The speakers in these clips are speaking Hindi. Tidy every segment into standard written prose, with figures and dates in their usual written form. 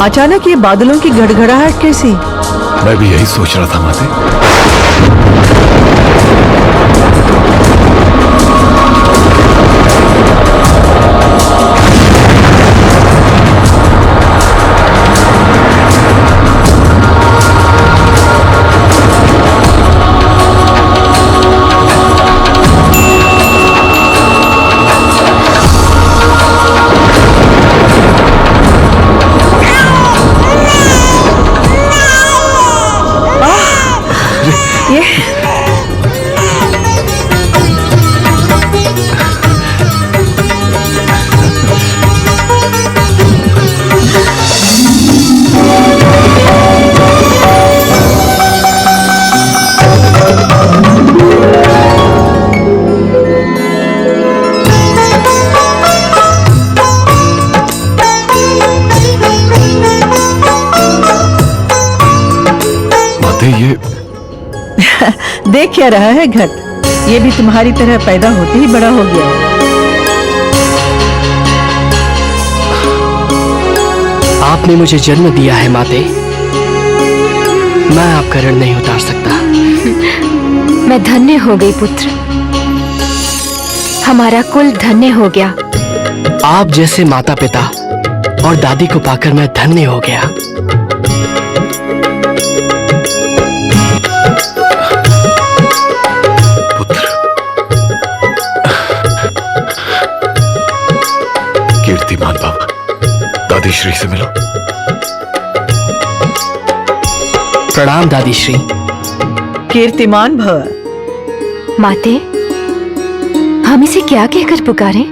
अचानक ये बादलों की गड़गड़ाहट कैसी? मैं भी यही सोच रहा था माते। ये देख क्या रहा है घट? ये भी तुम्हारी तरह पैदा होते ही बड़ा हो गया। आपने मुझे जन्म दिया है माते, मैं आपका ऋण नहीं उतार सकता। मैं धन्य हो गई पुत्र, हमारा कुल धन्य हो गया। आप जैसे माता पिता और दादी को पाकर मैं धन्य हो गया। कीर्तिमान बाबा, दादी श्री से मिलो। प्रणाम दादी श्री। कीर्तिमान भव। माते, हम इसे क्या कहकर पुकारें?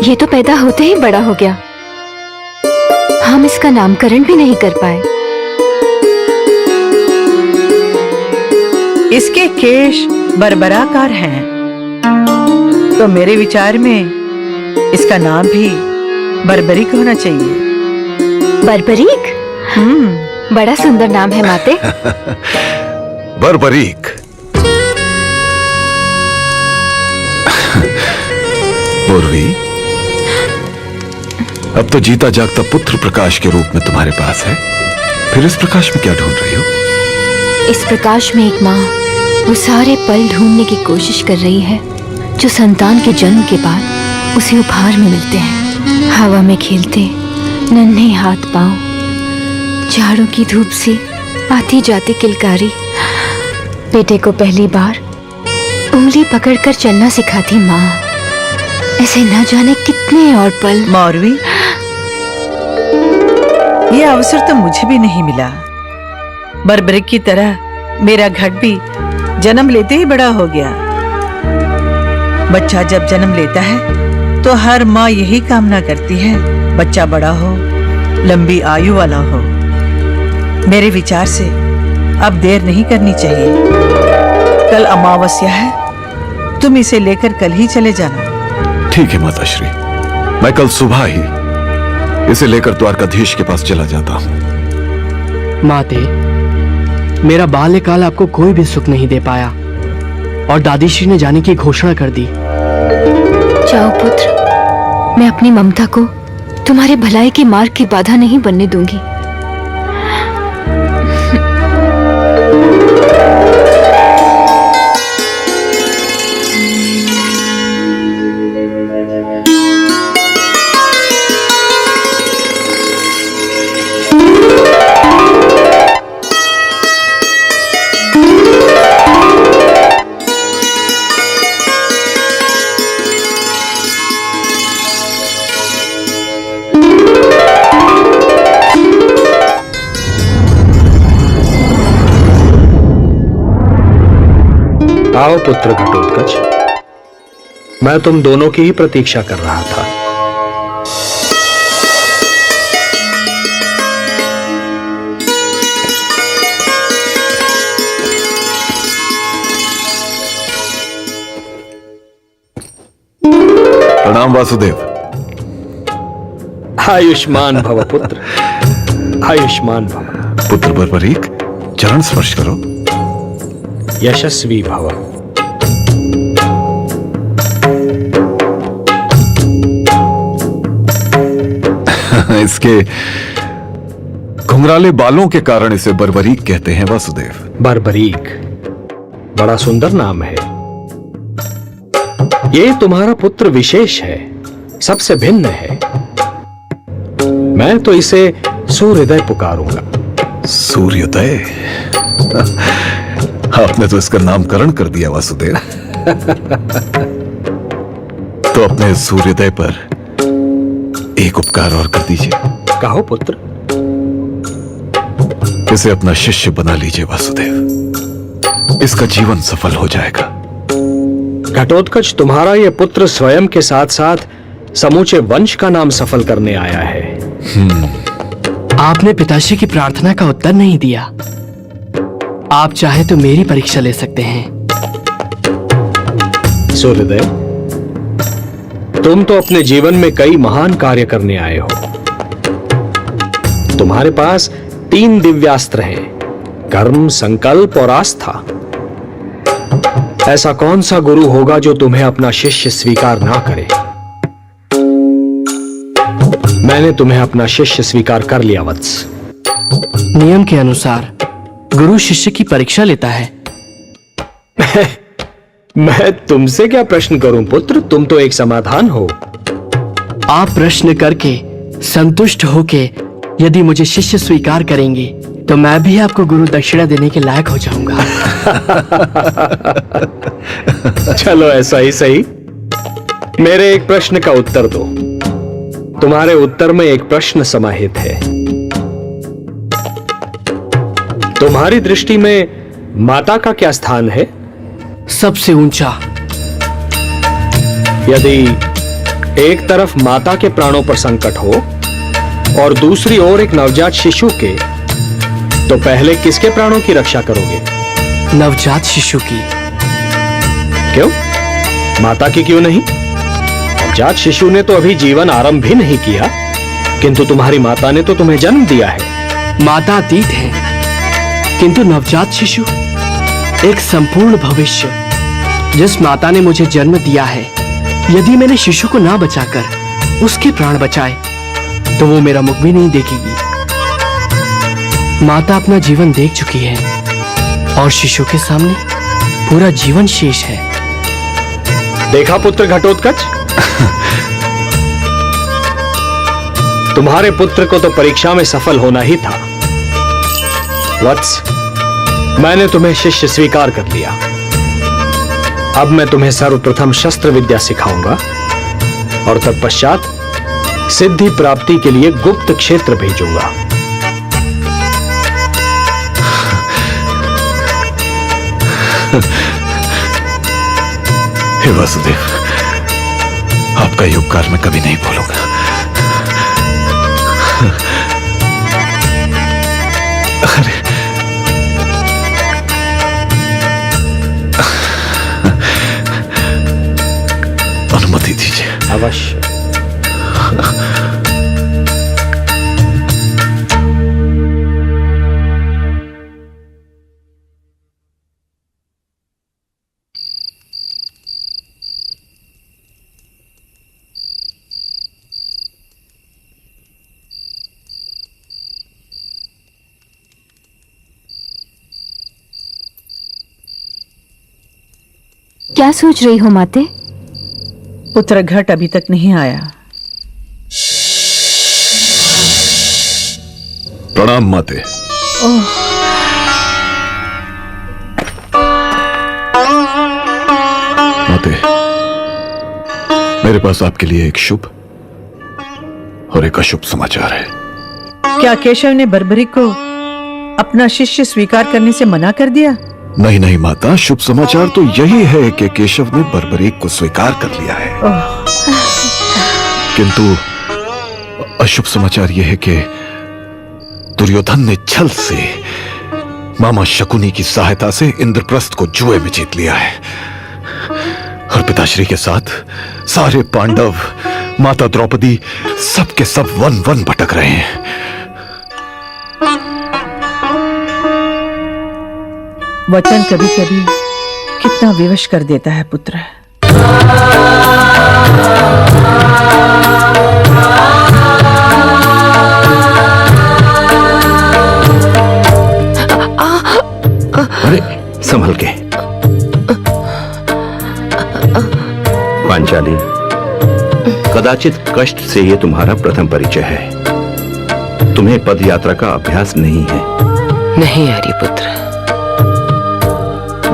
ये तो पैदा होते ही बड़ा हो गया, हम इसका नामकरण भी नहीं कर पाए। इसके केश बरबराकार हैं, तो मेरे विचार में इसका नाम भी बर्बरीक होना चाहिए। बर्बरीक? बड़ा सुंदर नाम है माते। बर्बरीक। पूर्वी, अब तो जीता जागता पुत्र प्रकाश के रूप में तुम्हारे पास है, फिर इस प्रकाश में क्या ढूंढ रही हो? इस प्रकाश में एक माँ वो सारे पल ढूंढने की कोशिश कर रही है जो संतान के जन्म के बाद उसे उपहार में मिलते हैं। हवा में खेलते नन्हे हाथ पांव, झाड़ों की धूप से आती जाती किलकारी, बेटे को पहली बार उंगली पकड़कर चलना सिखाती माँ। ऐसे न जाने कितने और पल। मौरवी, ये अवसर तो मुझे भी नहीं मिला। बर्बरीक की तरह मेरा घट भी जन्म लेते ही बड़ा हो गया। बच्चा जब जन्म लेता है तो हर माँ यही कामना करती है, बच्चा बड़ा हो, लंबी आयु वाला हो। मेरे विचार से अब देर नहीं करनी चाहिए। कल अमावस्या है, तुम इसे लेकर कल ही चले जाना। ठीक है माता श्री, मैं कल सुबह ही इसे लेकर द्वारकाधीश के पास चला जाता हूँ। माते, मेरा बाल्यकाल आपको कोई भी सुख नहीं दे पाया और दादी श्री ने जाने की घोषणा कर दी। जाओ पुत्र, मैं अपनी ममता को तुम्हारे भलाई के मार्ग की बाधा नहीं बनने दूंगी। आओ पुत्र घटोत्कच, मैं तुम दोनों की ही प्रतीक्षा कर रहा था। प्रणाम वासुदेव। आयुष्मान भव पुत्र, आयुष्मान भव। पुत्र बर्बरीक, चरण स्पर्श करो। यशस्वी भव। घुंघराले बालों के कारण इसे बर्बरीक कहते हैं वासुदेव। बर्बरीक, बड़ा सुंदर नाम है। ये तुम्हारा पुत्र विशेष है, सबसे भिन्न है। मैं तो इसे सूर्योदय पुकारूंगा। सूर्योदय? आपने तो इसका नामकरण कर दिया वासुदेव। तो अपने सूर्योदय पर एक उपकार और कर दीजिए। कहो पुत्र। इसे अपना शिष्य बना लीजिए वासुदेव, इसका जीवन सफल हो जाएगा। घटोत्कच, तुम्हारा यह पुत्र स्वयं के साथ साथ समूचे वंश का नाम सफल करने आया है। आपने पिताश्री की प्रार्थना का उत्तर नहीं दिया। आप चाहे तो मेरी परीक्षा ले सकते हैं। सूर्योदय, तुम तो अपने जीवन में कई महान कार्य करने आए हो। तुम्हारे पास 3 दिव्यास्त्र हैं, कर्म, संकल्प और आस्था। ऐसा कौन सा गुरु होगा जो तुम्हें अपना शिष्य स्वीकार ना करे? मैंने तुम्हें अपना शिष्य स्वीकार कर लिया वत्स। नियम के अनुसार गुरु शिष्य की परीक्षा लेता है। मैं तुमसे क्या प्रश्न करूं पुत्र, तुम तो एक समाधान हो। आप प्रश्न करके संतुष्ट होके यदि मुझे शिष्य स्वीकार करेंगे तो मैं भी आपको गुरु दक्षिणा देने के लायक हो जाऊंगा। चलो ऐसा ही सही। मेरे एक प्रश्न का उत्तर दो। तुम्हारे उत्तर में एक प्रश्न समाहित है। तुम्हारी दृष्टि में माता का क्या स्थान है? सबसे ऊंचा। यदि एक तरफ माता के प्राणों पर संकट हो और दूसरी ओर एक नवजात शिशु के, तो पहले किसके प्राणों की रक्षा करोगे? नवजात शिशु की। क्यों? माता की क्यों नहीं? नवजात शिशु ने तो अभी जीवन आरंभ भी नहीं किया, किंतु तुम्हारी माता ने तो तुम्हें जन्म दिया है। माता अतीत है, किंतु नवजात शिशु एक संपूर्ण भविष्य। जिस माता ने मुझे जन्म दिया है, यदि मैंने शिशु को ना बचाकर उसके प्राण बचाए तो वो मेरा मुख भी नहीं देखेगी। माता अपना जीवन देख चुकी है और शिशु के सामने पूरा जीवन शेष है। देखा पुत्र घटोत्कच, तुम्हारे पुत्र को तो परीक्षा में सफल होना ही था। वत्स, मैंने तुम्हें शिष्य स्वीकार कर लिया। अब मैं तुम्हें सर्वप्रथम शस्त्र विद्या सिखाऊंगा और तत्पश्चात सिद्धि प्राप्ति के लिए गुप्त क्षेत्र भेजूंगा। हे वासुदेव, आपका ये उपकार मैं कभी नहीं भूलूंगा। अरे अनुमति दीजिए। अवश्य। क्या सोच रही हो माते? पुत्र घट अभी तक नहीं आया। प्रणाम माते। माते, मेरे पास आपके लिए एक शुभ और एक अशुभ समाचार है। क्या केशव ने बर्बरी को अपना शिष्य स्वीकार करने से मना कर दिया? नहीं नहीं माता, शुभ समाचार तो यही है कि केशव ने बर्बरीक को स्वीकार कर लिया है। किंतु अशुभ समाचार यह है कि दुर्योधन ने छल से मामा शकुनी की सहायता से इंद्रप्रस्थ को जुए में जीत लिया है और पिताश्री के साथ सारे पांडव, माता द्रौपदी, सबके सब वन वन भटक रहे हैं। वचन कभी कभी कितना विवश कर देता है पुत्र। संभल के। पांचाली, कदाचित कष्ट से यह तुम्हारा प्रथम परिचय है। तुम्हें पद यात्रा का अभ्यास नहीं है। नहीं आर्यपुत्र,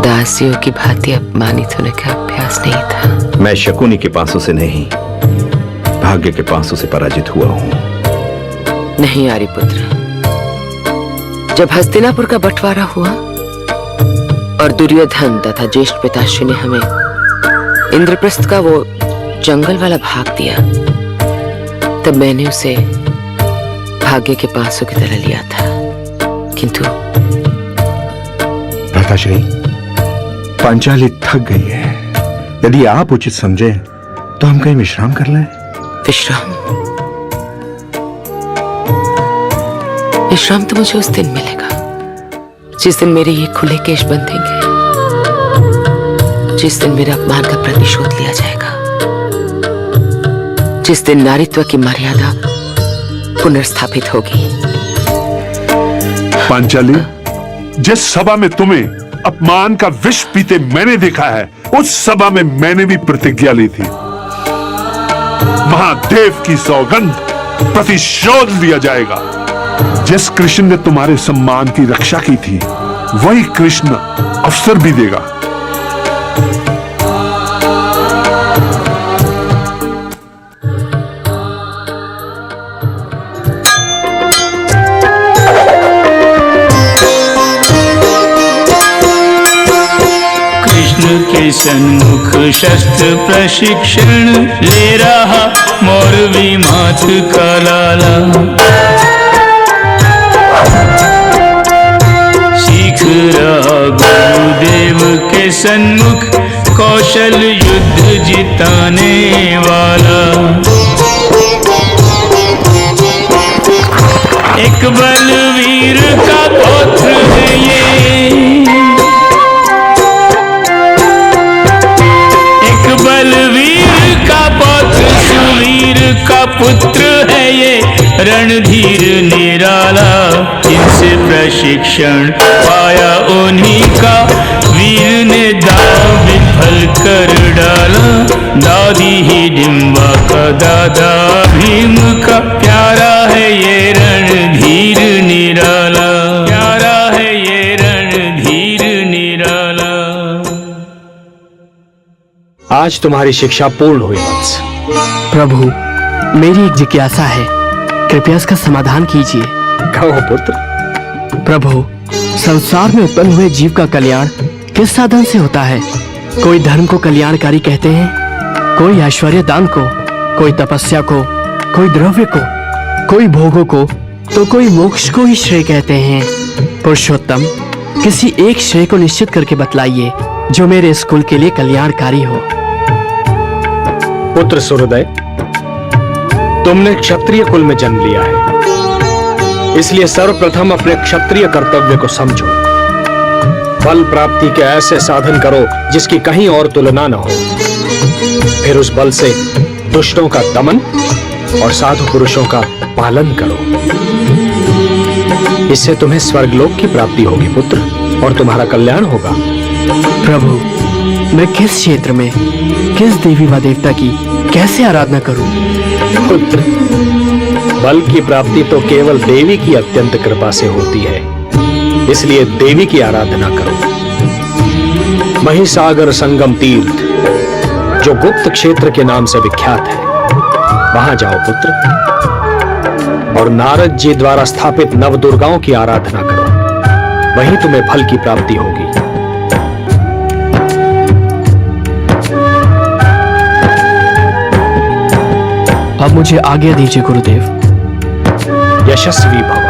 दासियों की भांति अपमानित होने का अभ्यास नहीं था। मैं शकुनी के पांसों से नहीं, भाग्य के पांसों से पराजित हुआ हूं। नहीं आर्यपुत्र, जब हस्तिनापुर का बंटवारा हुआ और दुर्योधन तथा ज्येष्ठ पिताश्री ने हमें इंद्रप्रस्थ का वो जंगल वाला भाग दिया, तब मैंने उसे भाग्य के पांसों की तरह लिया था। किंतु भ्राताश्री, पांचाली थक गई है। यदि आप उचित समझे तो हम कहीं विश्राम कर लें। विश्राम? विश्राम तो मुझे उस दिन मिलेगा जिस दिन मेरे ये खुले केश बंधेंगे, जिस दिन मेरे अपमान का प्रतिशोध लिया जाएगा, जिस दिन नारीत्व की मर्यादा पुनर्स्थापित होगी। पांचाली, जिस सभा में तुम्हें अपमान का विष पीते मैंने देखा है, उस सभा में मैंने भी प्रतिज्ञा ली थी। महादेव की सौगंध, प्रतिशोध लिया जाएगा। जिस कृष्ण ने तुम्हारे सम्मान की रक्षा की थी, वही कृष्ण अवसर भी देगा। के सन्मुख शस्त्र प्रशिक्षण ले रहा मौरवी माथ का लाला। सीख रहा गुरुदेव के सन्मुख कौशल युद्ध जिताने वाला। एक बलवीर का पौत्र है ये, बलवीर का पौत्र सुवीर का पुत्र है ये, रणधीर निराला। इनसे प्रशिक्षण पाया उन्हीं का, वीर ने दाव विफल कर डाला। दादी ही डिम्बा का दादा भीम का, प्यारा है ये रणधीर निराला, प्यारा है ये रणधीर निराला। आज तुम्हारी शिक्षा पूर्ण हुई वत्स। प्रभु, मेरी एक जिज्ञासा है, कृपया इसका समाधान कीजिए। कहो पुत्र। प्रभु, संसार में उत्पन्न हुए जीव का कल्याण किस साधन से होता है? कोई धर्म को कल्याणकारी कहते हैं, कोई ऐश्वर्य दान को, कोई तपस्या को, कोई द्रव्य को, कोई भोगों को, तो कोई मोक्ष को ही श्रेय कहते हैं। पुरुषोत्तम, किसी एक श्रेय को निश्चित करके बतलाइए जो मेरे इस कुल के लिए कल्याणकारी हो। पुत्र सूर्योदय, तुमने क्षत्रिय कुल में जन्म लिया है, इसलिए सर्वप्रथम अपने क्षत्रिय कर्तव्य को समझो। बल प्राप्ति के ऐसे साधन करो जिसकी कहीं और तुलना न हो। फिर उस बल से दुष्टों का दमन और साधु पुरुषों का पालन करो। इससे तुम्हें स्वर्गलोक की प्राप्ति होगी पुत्र, और तुम्हारा कल्याण होगा। प्रभु, मैं किस क्षेत्र में, किस देवी व देवता की कैसे आराधना करूं? पुत्र, बल की प्राप्ति तो केवल देवी की अत्यंत कृपा से होती है, इसलिए देवी की आराधना करो। महिसागर संगम तीर्थ, जो गुप्त क्षेत्र के नाम से विख्यात है, वहां जाओ पुत्र, और नारद जी द्वारा स्थापित नवदुर्गाओं की आराधना करो। वहीं तुम्हें फल की प्राप्ति होगी। अब मुझे आज्ञा दीजिए गुरुदेव। यशस्वी भव।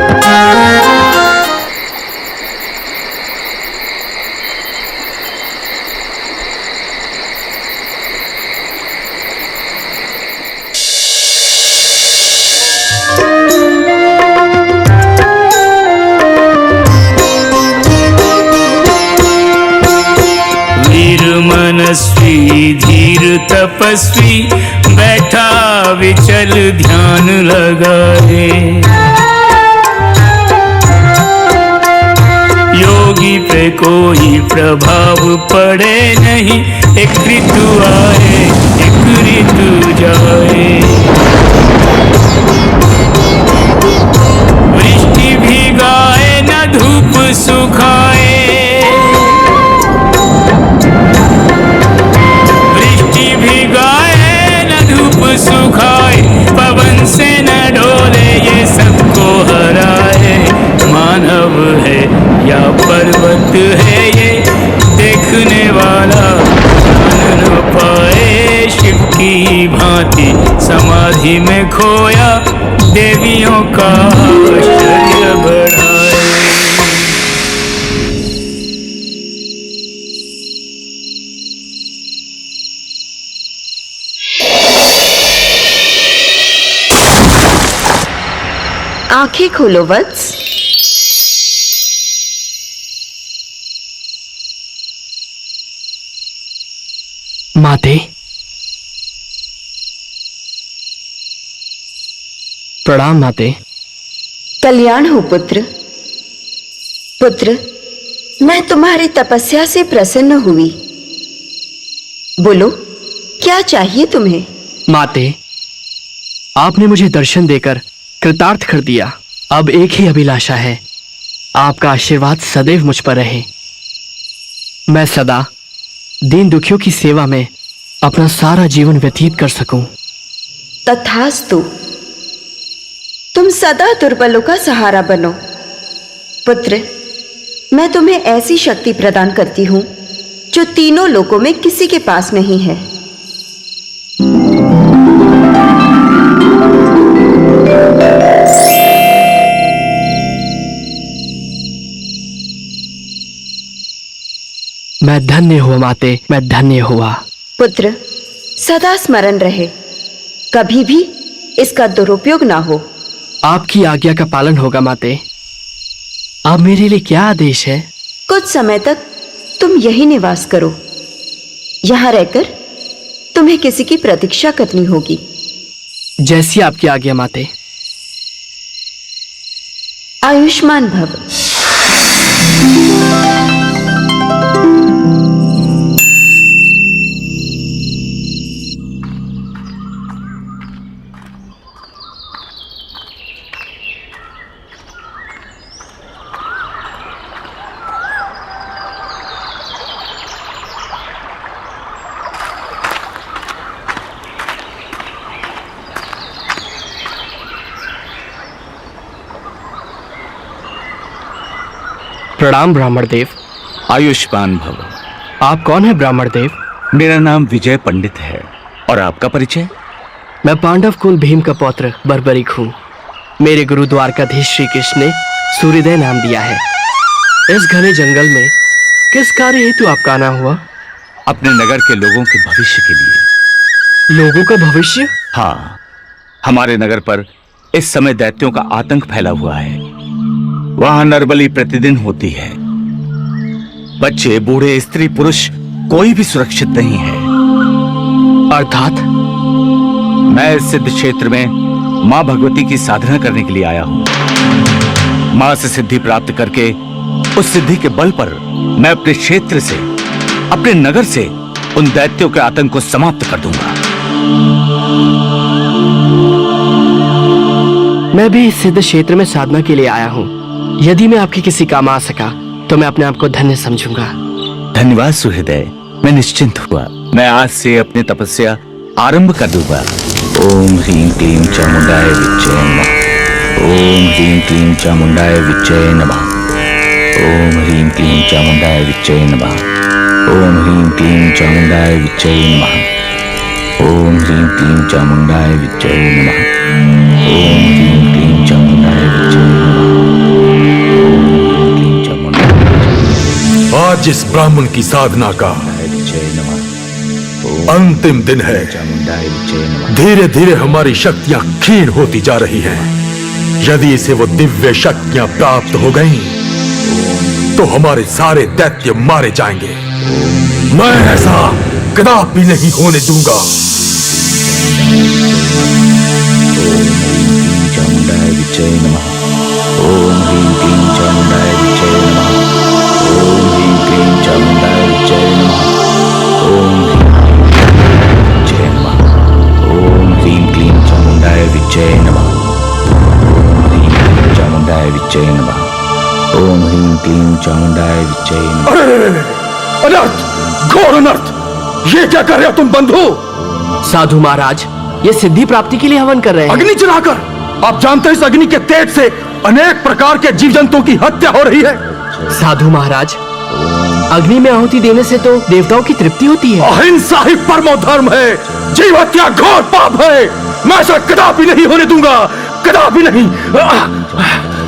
मनस्वी धीर तपस्वी, बैठा विचल ध्यान लगाए। योग योगी पे कोई प्रभाव पड़े नहीं। एक ऋतु आए एक ऋतु जाए, वृष्टि भिगाए न धूप सुखाए, वृष्टि भिगाए न धूप सुखाए, पवन से न डोले ये सबको हराए। मानव है या पर्वत है ये देखने वाला जान न पाए। शिव की भांति समाधि में खोया देवियों का आश्चर्य बढ़ाए। आंखें खोलो वत्स। माते, प्रणाम माते। कल्याण हो पुत्र। पुत्र, मैं तुम्हारी तपस्या से प्रसन्न हुई। बोलो, क्या चाहिए तुम्हें? माते, आपने मुझे दर्शन देकर कृतार्थ कर दिया। अब एक ही अभिलाषा है, आपका आशीर्वाद सदैव मुझ पर रहे। मैं सदा दीन दुखियों की सेवा में अपना सारा जीवन व्यतीत कर सकूं। तथास्तु। तुम सदा दुर्बलों का सहारा बनो। पुत्र, मैं तुम्हें ऐसी शक्ति प्रदान करती हूं जो तीनों लोकों में किसी के पास नहीं है। मैं धन्य हुआ माते, मैं धन्य हुआ। पुत्र, सदा स्मरण रहे, कभी भी इसका दुरुपयोग ना हो। आपकी आज्ञा का पालन होगा माते। अब मेरे लिए क्या आदेश है? कुछ समय तक तुम यही निवास करो। यहां रहकर तुम्हें किसी की प्रतीक्षा करनी होगी। जैसी आपकी आज्ञा माते। आयुष्मान भव। प्रणाम ब्राह्मण देव। आयुष्मान भव। आप कौन है ब्राह्मण देव? मेरा नाम विजय पंडित है। और आपका परिचय? मैं पांडव कुल भीम का पौत्र बर्बरिक हूँ। मेरे गुरु द्वारकाधीश श्री कृष्ण ने सूर्योदय नाम दिया है। इस घने जंगल में किस कार्य हेतु आपका आना हुआ? अपने नगर के लोगों के भविष्य के लिए। लोगों का भविष्य? हाँ, हमारे नगर पर इस समय दैत्यों का आतंक फैला हुआ है। वहां नरबली प्रतिदिन होती है। बच्चे, बूढ़े, स्त्री, पुरुष कोई भी सुरक्षित नहीं है। अर्थात? मैं इस सिद्ध क्षेत्र में मां भगवती की साधना करने के लिए आया हूं। मां से सिद्धि प्राप्त करके उस सिद्धि के बल पर मैं अपने क्षेत्र से, अपने नगर से उन दैत्यों के आतंक को समाप्त कर दूंगा। मैं भी इस सिद्ध क्षेत्र में साधना के लिए आया हूँ। यदि मैं आपके किसी काम आ सका तो मैं अपने आप को धन्य समझूंगा। धन्यवाद सुहृदय, मैं निश्चिंत हुआ। मैं आज से अपनी तपस्या आरंभ कर दूंगा। ओम ह्रीं क्लीं चामुंडाय विच्चय नमः। ओम ह्रीं क्लीं चामुंडाय विच्चय नमः। ओम ह्रीं क्लीं चामुंडाय विच्चय नमः। ओम ह्रीं क्लीं चामुंडाय विच्चय नमः। ओम ह्रीं क्लीं चामुंडाय विच्चय नमः। ओम ह्रीं क्लीं चामुंडाय विच्चय नमः। आज इस ब्राह्मण की साधना का अंतिम दिन है। धीरे धीरे हमारी शक्तियां क्षीण होती जा रही हैं। यदि इसे वो दिव्य शक्तियां प्राप्त हो गईं, तो हमारे सारे दैत्य मारे जाएंगे। मैं ऐसा कदापि नहीं होने दूंगा। चामुंडाय विच्चय नमः। ओम ह्रीं क्लीं चामुंडाय विच्चय नमः। चामुंडाय विच्चे नमः। अरे अनर्थ, घोर अनर्थ! ये क्या कर रहे हो तुम बंधु? साधु महाराज, ये सिद्धि प्राप्ति के लिए हवन कर रहे हैं। अग्नि जलाकर? आप जानते हैं इस अग्नि के तेज से अनेक प्रकार के जीव जंतुओं की हत्या हो रही है। साधु महाराज, अग्नि में आहुति देने से तो देवताओं की तृप्ति होती है। अहिंसा ही परमो धर्म है, जीव हत्या घोर पाप है। मैं ऐसा कदापि नहीं होने दूंगा, कदापि नहीं।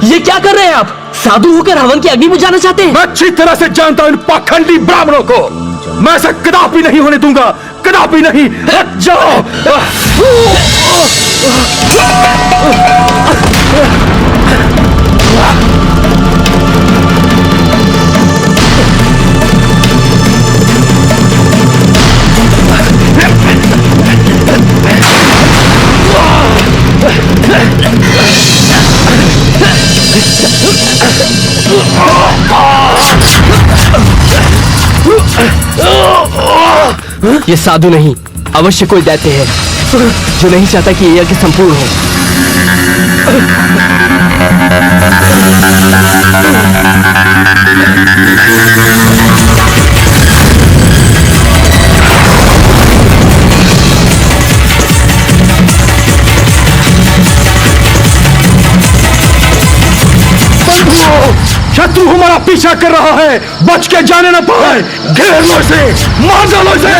ये क्या कर रहे हैं आप? साधु होकर हवन की अग्नि बुझाना चाहते हैं? मैं अच्छी तरह से जानता हूं इन पाखंडी ब्राह्मणों को। मैं ऐसा कदापि नहीं होने दूंगा, कदापि नहीं। हट जाओ। ये साधु नहीं, अवश्य कोई दैत्य है जो नहीं चाहता कि ये यज्ञ संपूर्ण हो। शत्रु हमारा पीछा कर रहा है, बच के जाने न पाए। घेर लो इसे, मार डालो इसे।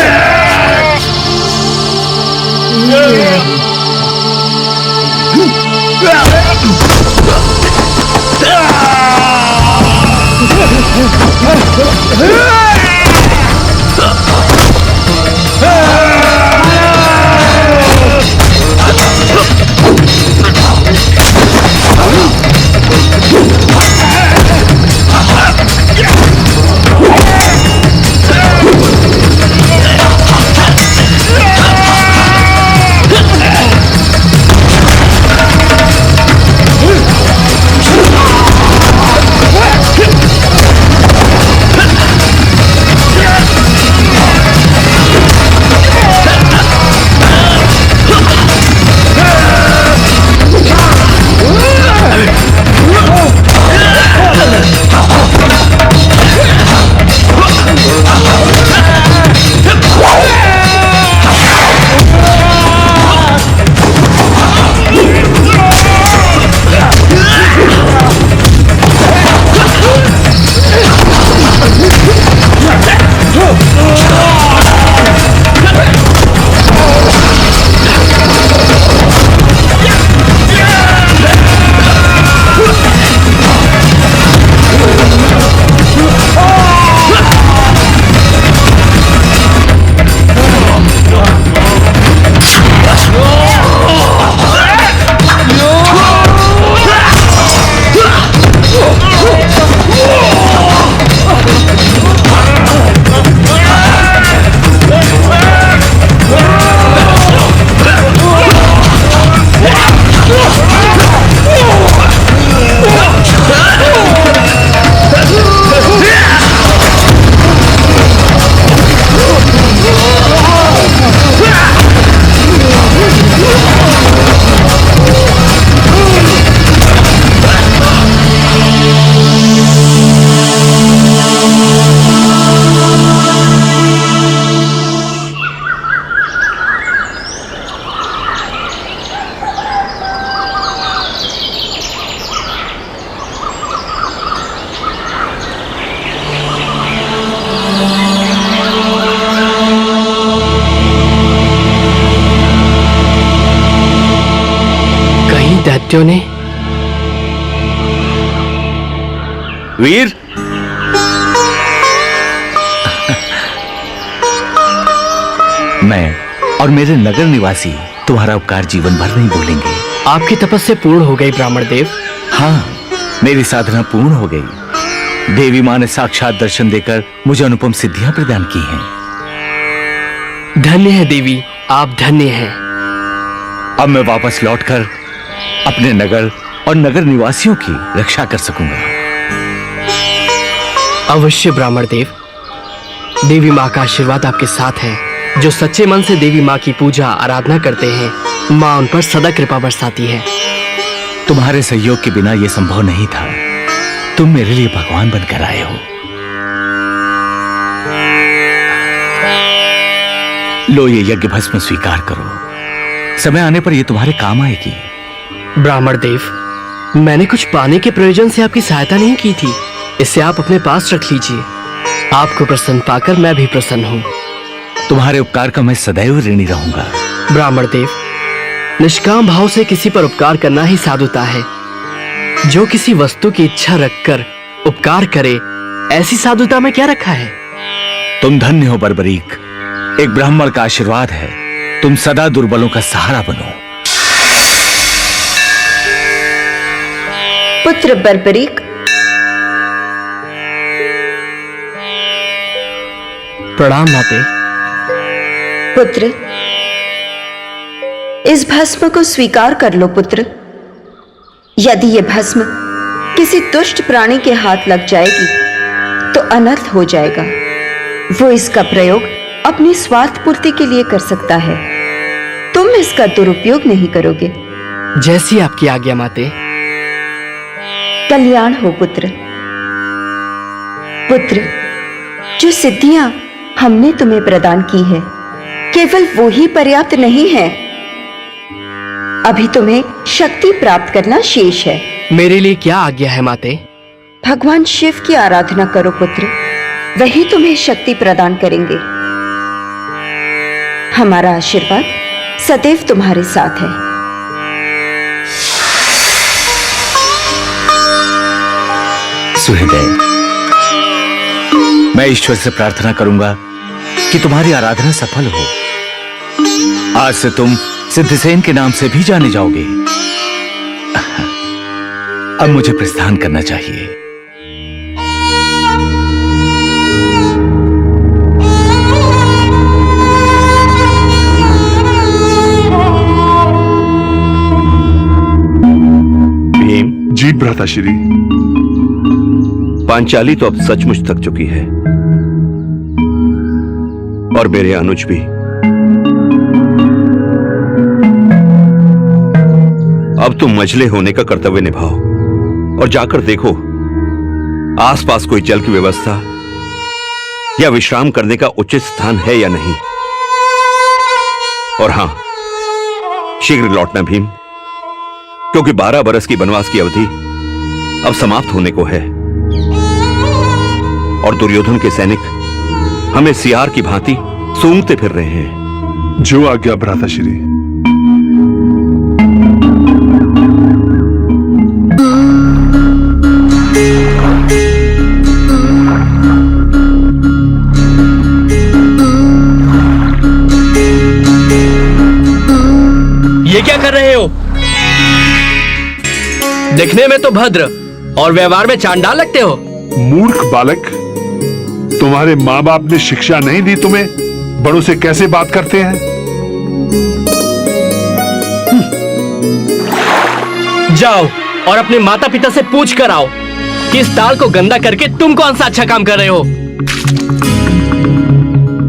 दैत्यों ने वीर, मैं और मेरे नगर निवासी तुम्हारा उपकार जीवन भर नहीं भूलेंगे। आपकी तपस्या पूर्ण हो गई ब्राह्मण देव। हाँ, मेरी साधना पूर्ण हो गई। देवी माँ ने साक्षात दर्शन देकर मुझे अनुपम सिद्धियां प्रदान की हैं। धन्य है देवी, आप धन्य हैं। अब मैं वापस लौटकर अपने नगर और नगर निवासियों की रक्षा कर सकूंगा। अवश्य ब्राह्मण देव, देवी माँ का आशीर्वाद आपके साथ है। जो सच्चे मन से देवी माँ की पूजा आराधना करते हैं, माँ उन पर सदा कृपा बरसाती है। तुम्हारे सहयोग के बिना यह संभव नहीं था। तुम मेरे लिए भगवान बनकर आए हो। लो ये यज्ञ भस्म स्वीकार करो, समय आने पर ये तुम्हारे काम आएगी। ब्राह्मण देव, मैंने कुछ पाने के प्रयोजन से आपकी सहायता नहीं की थी, इसे आप अपने पास रख लीजिए। आपको प्रसन्न पाकर मैं भी प्रसन्न हूँ। तुम्हारे उपकार का मैं सदैव ऋणी रहूंगा। ब्राह्मण देव, निष्काम भाव से किसी पर उपकार करना ही साधुता है। जो किसी वस्तु की इच्छा रखकर उपकार करे, ऐसी साधुता में क्या रखा है? तुम धन्य हो बर्बरीक, एक ब्राह्मण का आशीर्वाद है। तुम सदा दुर्बलों का सहारा बनो। पुत्र बर्बरीक, प्रणाम माते। पुत्र, इस भस्म को स्वीकार कर लो पुत्र। यदि यह भस्म किसी दुष्ट प्राणी के हाथ लग जाएगी तो अनर्थ हो जाएगा। वो इसका प्रयोग अपनी स्वार्थ पूर्ति के लिए कर सकता है, तुम इसका दुरुपयोग नहीं करोगे। जैसी आपकी आज्ञा माते। कल्याण हो पुत्र। पुत्र, जो सिद्धियां हमने तुम्हें प्रदान की है, केवल वो ही पर्याप्त नहीं है, अभी तुम्हें शक्ति प्राप्त करना शेष है। मेरे लिए क्या आज्ञा है माते? भगवान शिव की आराधना करो पुत्र, वही तुम्हें शक्ति प्रदान करेंगे। हमारा आशीर्वाद सदैव तुम्हारे साथ है। सुहृदय, मैं ईश्वर से प्रार्थना करूंगा कि तुम्हारी आराधना सफल हो। आज से तुम सिद्धसेन के नाम से भी जाने जाओगे। अब मुझे प्रस्थान करना चाहिए। भीम। जी भ्राताश्री। पांचाली तो अब सचमुच थक चुकी है और मेरे अनुज भी। अब तुम मझले होने का कर्तव्य निभाओ और जाकर देखो आसपास कोई जल की व्यवस्था या विश्राम करने का उचित स्थान है या नहीं। और हां, शीघ्र लौटना भीम, क्योंकि 12 बरस की वनवास की अवधि अब समाप्त होने को है और दुर्योधन के सैनिक हमें सियार की भांति सूंघते फिर रहे हैं। जो आज्ञा भ्राताश्री। ये क्या कर रहे हो? दिखने में तो भद्र और व्यवहार में चांडाल लगते हो। मूर्ख बालक, तुम्हारे माँ बाप ने शिक्षा नहीं दी तुम्हें बड़ों से कैसे बात करते हैं? जाओ और अपने माता पिता से पूछ कर आओ कि इस ताल को गंदा करके तुम कौन सा अच्छा काम कर रहे हो।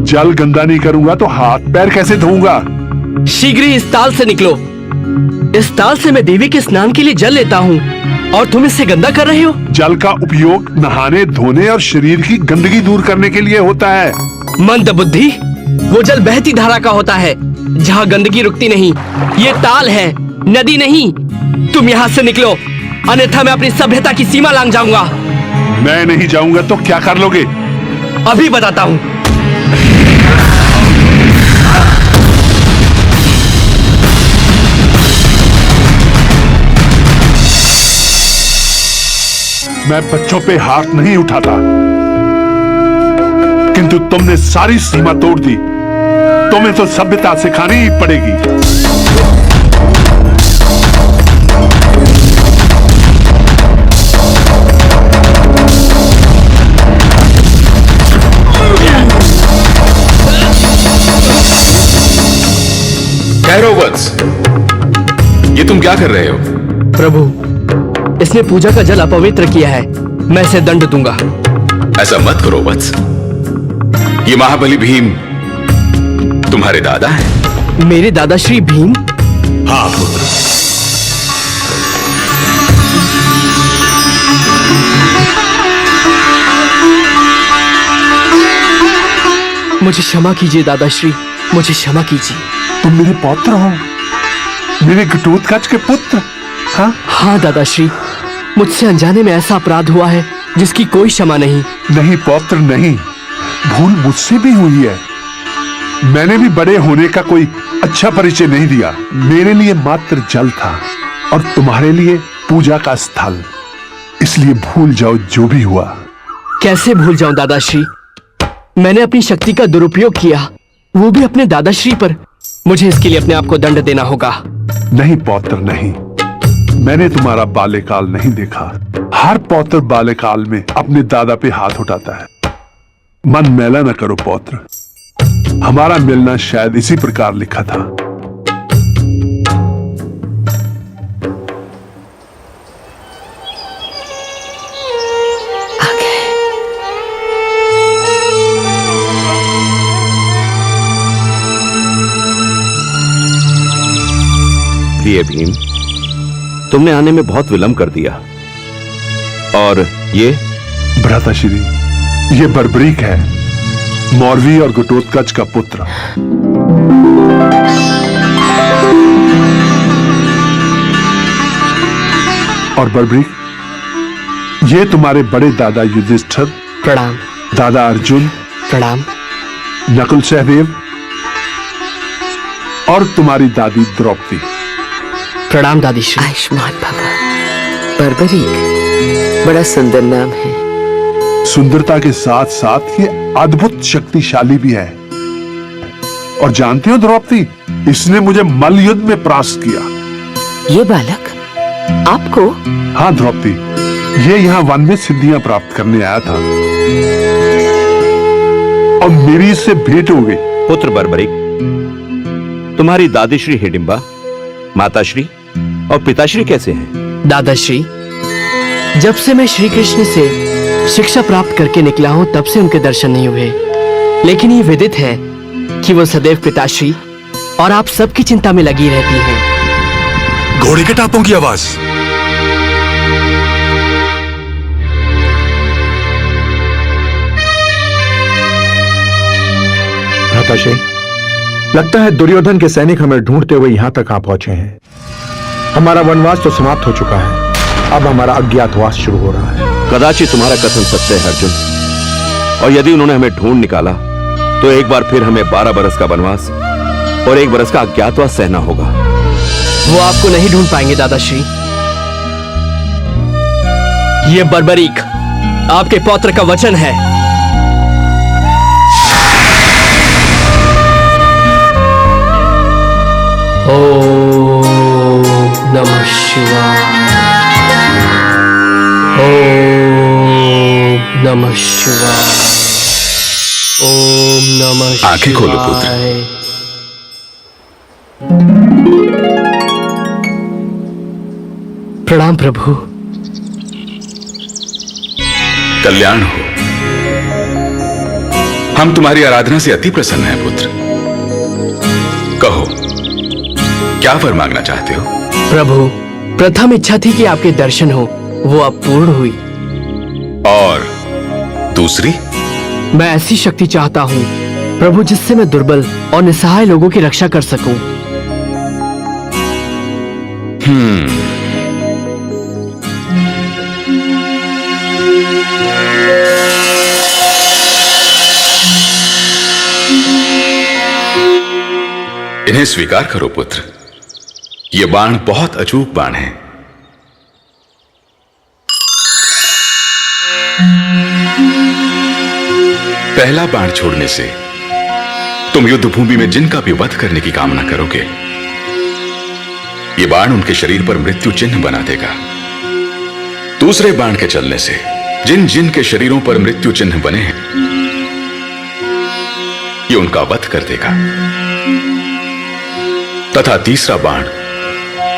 जल गंदा नहीं करूंगा तो हाथ पैर कैसे धोऊंगा? शीघ्र ही इस ताल से निकलो। इस ताल से मैं देवी के स्नान के लिए जल लेता हूँ और तुम इससे गंदा कर रहे हो। जल का उपयोग नहाने, धोने और शरीर की गंदगी दूर करने के लिए होता है। मंद बुद्धि, वो जल बहती धारा का होता है जहाँ गंदगी रुकती नहीं। ये ताल है, नदी नहीं। तुम यहाँ से निकलो, अन्यथा मैं अपनी सभ्यता की सीमा लांघ जाऊंगा। मैं नहीं जाऊंगा तो क्या कर लोगे? अभी बताता हूँ। मैं बच्चों पे हाथ नहीं उठाता, किंतु तुमने सारी सीमा तोड़ दी। तुम्हें तो सभ्यता सिखानी ही पड़ेगी। कैरोवत्स, ये तुम क्या कर रहे हो? प्रभु, इसने पूजा का जल अपवित्र किया है, मैं इसे दंड दूंगा। ऐसा मत करो वत्स, ये महाबली भीम तुम्हारे दादा हैं। मेरे दादा श्री भीम? हाँ पुत्र। मुझे क्षमा कीजिए दादाश्री, मुझे क्षमा कीजिए। तुम मेरे पौत्र हो, मेरे घटोत्कच के पुत्र। हाँ हाँ दादाश्री, मुझसे अनजाने में ऐसा अपराध हुआ है जिसकी कोई क्षमा नहीं। नहीं पौत्र नहीं, भूल मुझसे भी हुई है। मैंने भी बड़े होने का कोई अच्छा परिचय नहीं दिया। मेरे लिए मात्र जल था और तुम्हारे लिए पूजा का स्थल, इसलिए भूल जाओ जो भी हुआ। कैसे भूल जाऊं दादाश्री, मैंने अपनी शक्ति का दुरुपयोग किया, वो भी अपने दादाश्री पर। मुझे इसके लिए अपने आप को दंड देना होगा। नहीं पौत्र नहीं, मैंने तुम्हारा बाल्यकाल नहीं देखा। हर पौत्र बाल्यकाल में अपने दादा पे हाथ उठाता है। मन मैला न करो पौत्र, हमारा मिलना शायद इसी प्रकार लिखा था। प्रिय भीम, तुमने आने में बहुत विलंब कर दिया। और ये भ्राताश्री, ये बर्बरीक है, मौरवी और घटोत्कच का पुत्र। और बर्बरीक, ये तुम्हारे बड़े दादा युधिष्ठिर, प्रणाम। दादा अर्जुन, प्रणाम। नकुल सहदेव और तुम्हारी दादी द्रौपदी। प्रणाम दादीश्री। आयुष्मान भवा। बर्बरीक बड़ा सुंदर नाम है। सुंदरता के साथ साथ ये अद्भुत शक्तिशाली भी है। और जानते हो द्रौपदी, इसने मुझे मल्ल युद्ध में परास्त किया। ये बालक आपको? हाँ द्रौपदी, ये यहाँ वन में सिद्धियां प्राप्त करने आया था और मेरी इससे भेंट हो गई। पुत्र बर्बरीक, तुम्हारी दादीश्री हिडिंबा, माताश्री और पिताश्री कैसे हैं? दादाश्री, जब से मैं श्री कृष्ण से शिक्षा प्राप्त करके निकला हूं तब से उनके दर्शन नहीं हुए। लेकिन ये विदित है कि वो सदैव पिताश्री और आप सबकी चिंता में लगी रहती हैं। घोड़े के टापों की आवाज। भ्राताश्री, लगता है दुर्योधन के सैनिक हमें ढूंढते हुए यहां तक आ पहुंचे हैं। हमारा वनवास तो समाप्त हो चुका है, अब हमारा अज्ञातवास शुरू हो रहा है। कदाचित तुम्हारा कथन सत्य है अर्जुन, और यदि उन्होंने हमें ढूंढ निकाला तो एक बार फिर हमें 12 बरस का वनवास और 1 बरस का अज्ञातवास सहना होगा। वो आपको नहीं ढूंढ पाएंगे दादाश्री। ये बर्बरीक आपके पौत्र का वचन है। ओम नमः शिवाय। ओम नमः शिवाय। ओम नमः शिवाय। आंखें खोलो पुत्र। प्रणाम प्रभु। कल्याण हो। हम तुम्हारी आराधना से अति प्रसन्न हैं पुत्र। कहो, क्या वर मांगना चाहते हो? प्रभु, प्रथम इच्छा थी कि आपके दर्शन हो, वो अब पूर्ण हुई। और दूसरी? मैं ऐसी शक्ति चाहता हूँ प्रभु जिससे मैं दुर्बल और निसहाय लोगों की रक्षा कर सकूं। इन्हें स्वीकार करो पुत्र। ये बाण बहुत अचूक बाण है। पहला बाण छोड़ने से तुम युद्ध भूमि में जिनका भी वध करने की कामना करोगे, ये बाण उनके शरीर पर मृत्यु चिन्ह बना देगा। दूसरे बाण के चलने से जिन जिन के शरीरों पर मृत्यु चिन्ह बने हैं, ये उनका वध कर देगा। तथा तीसरा बाण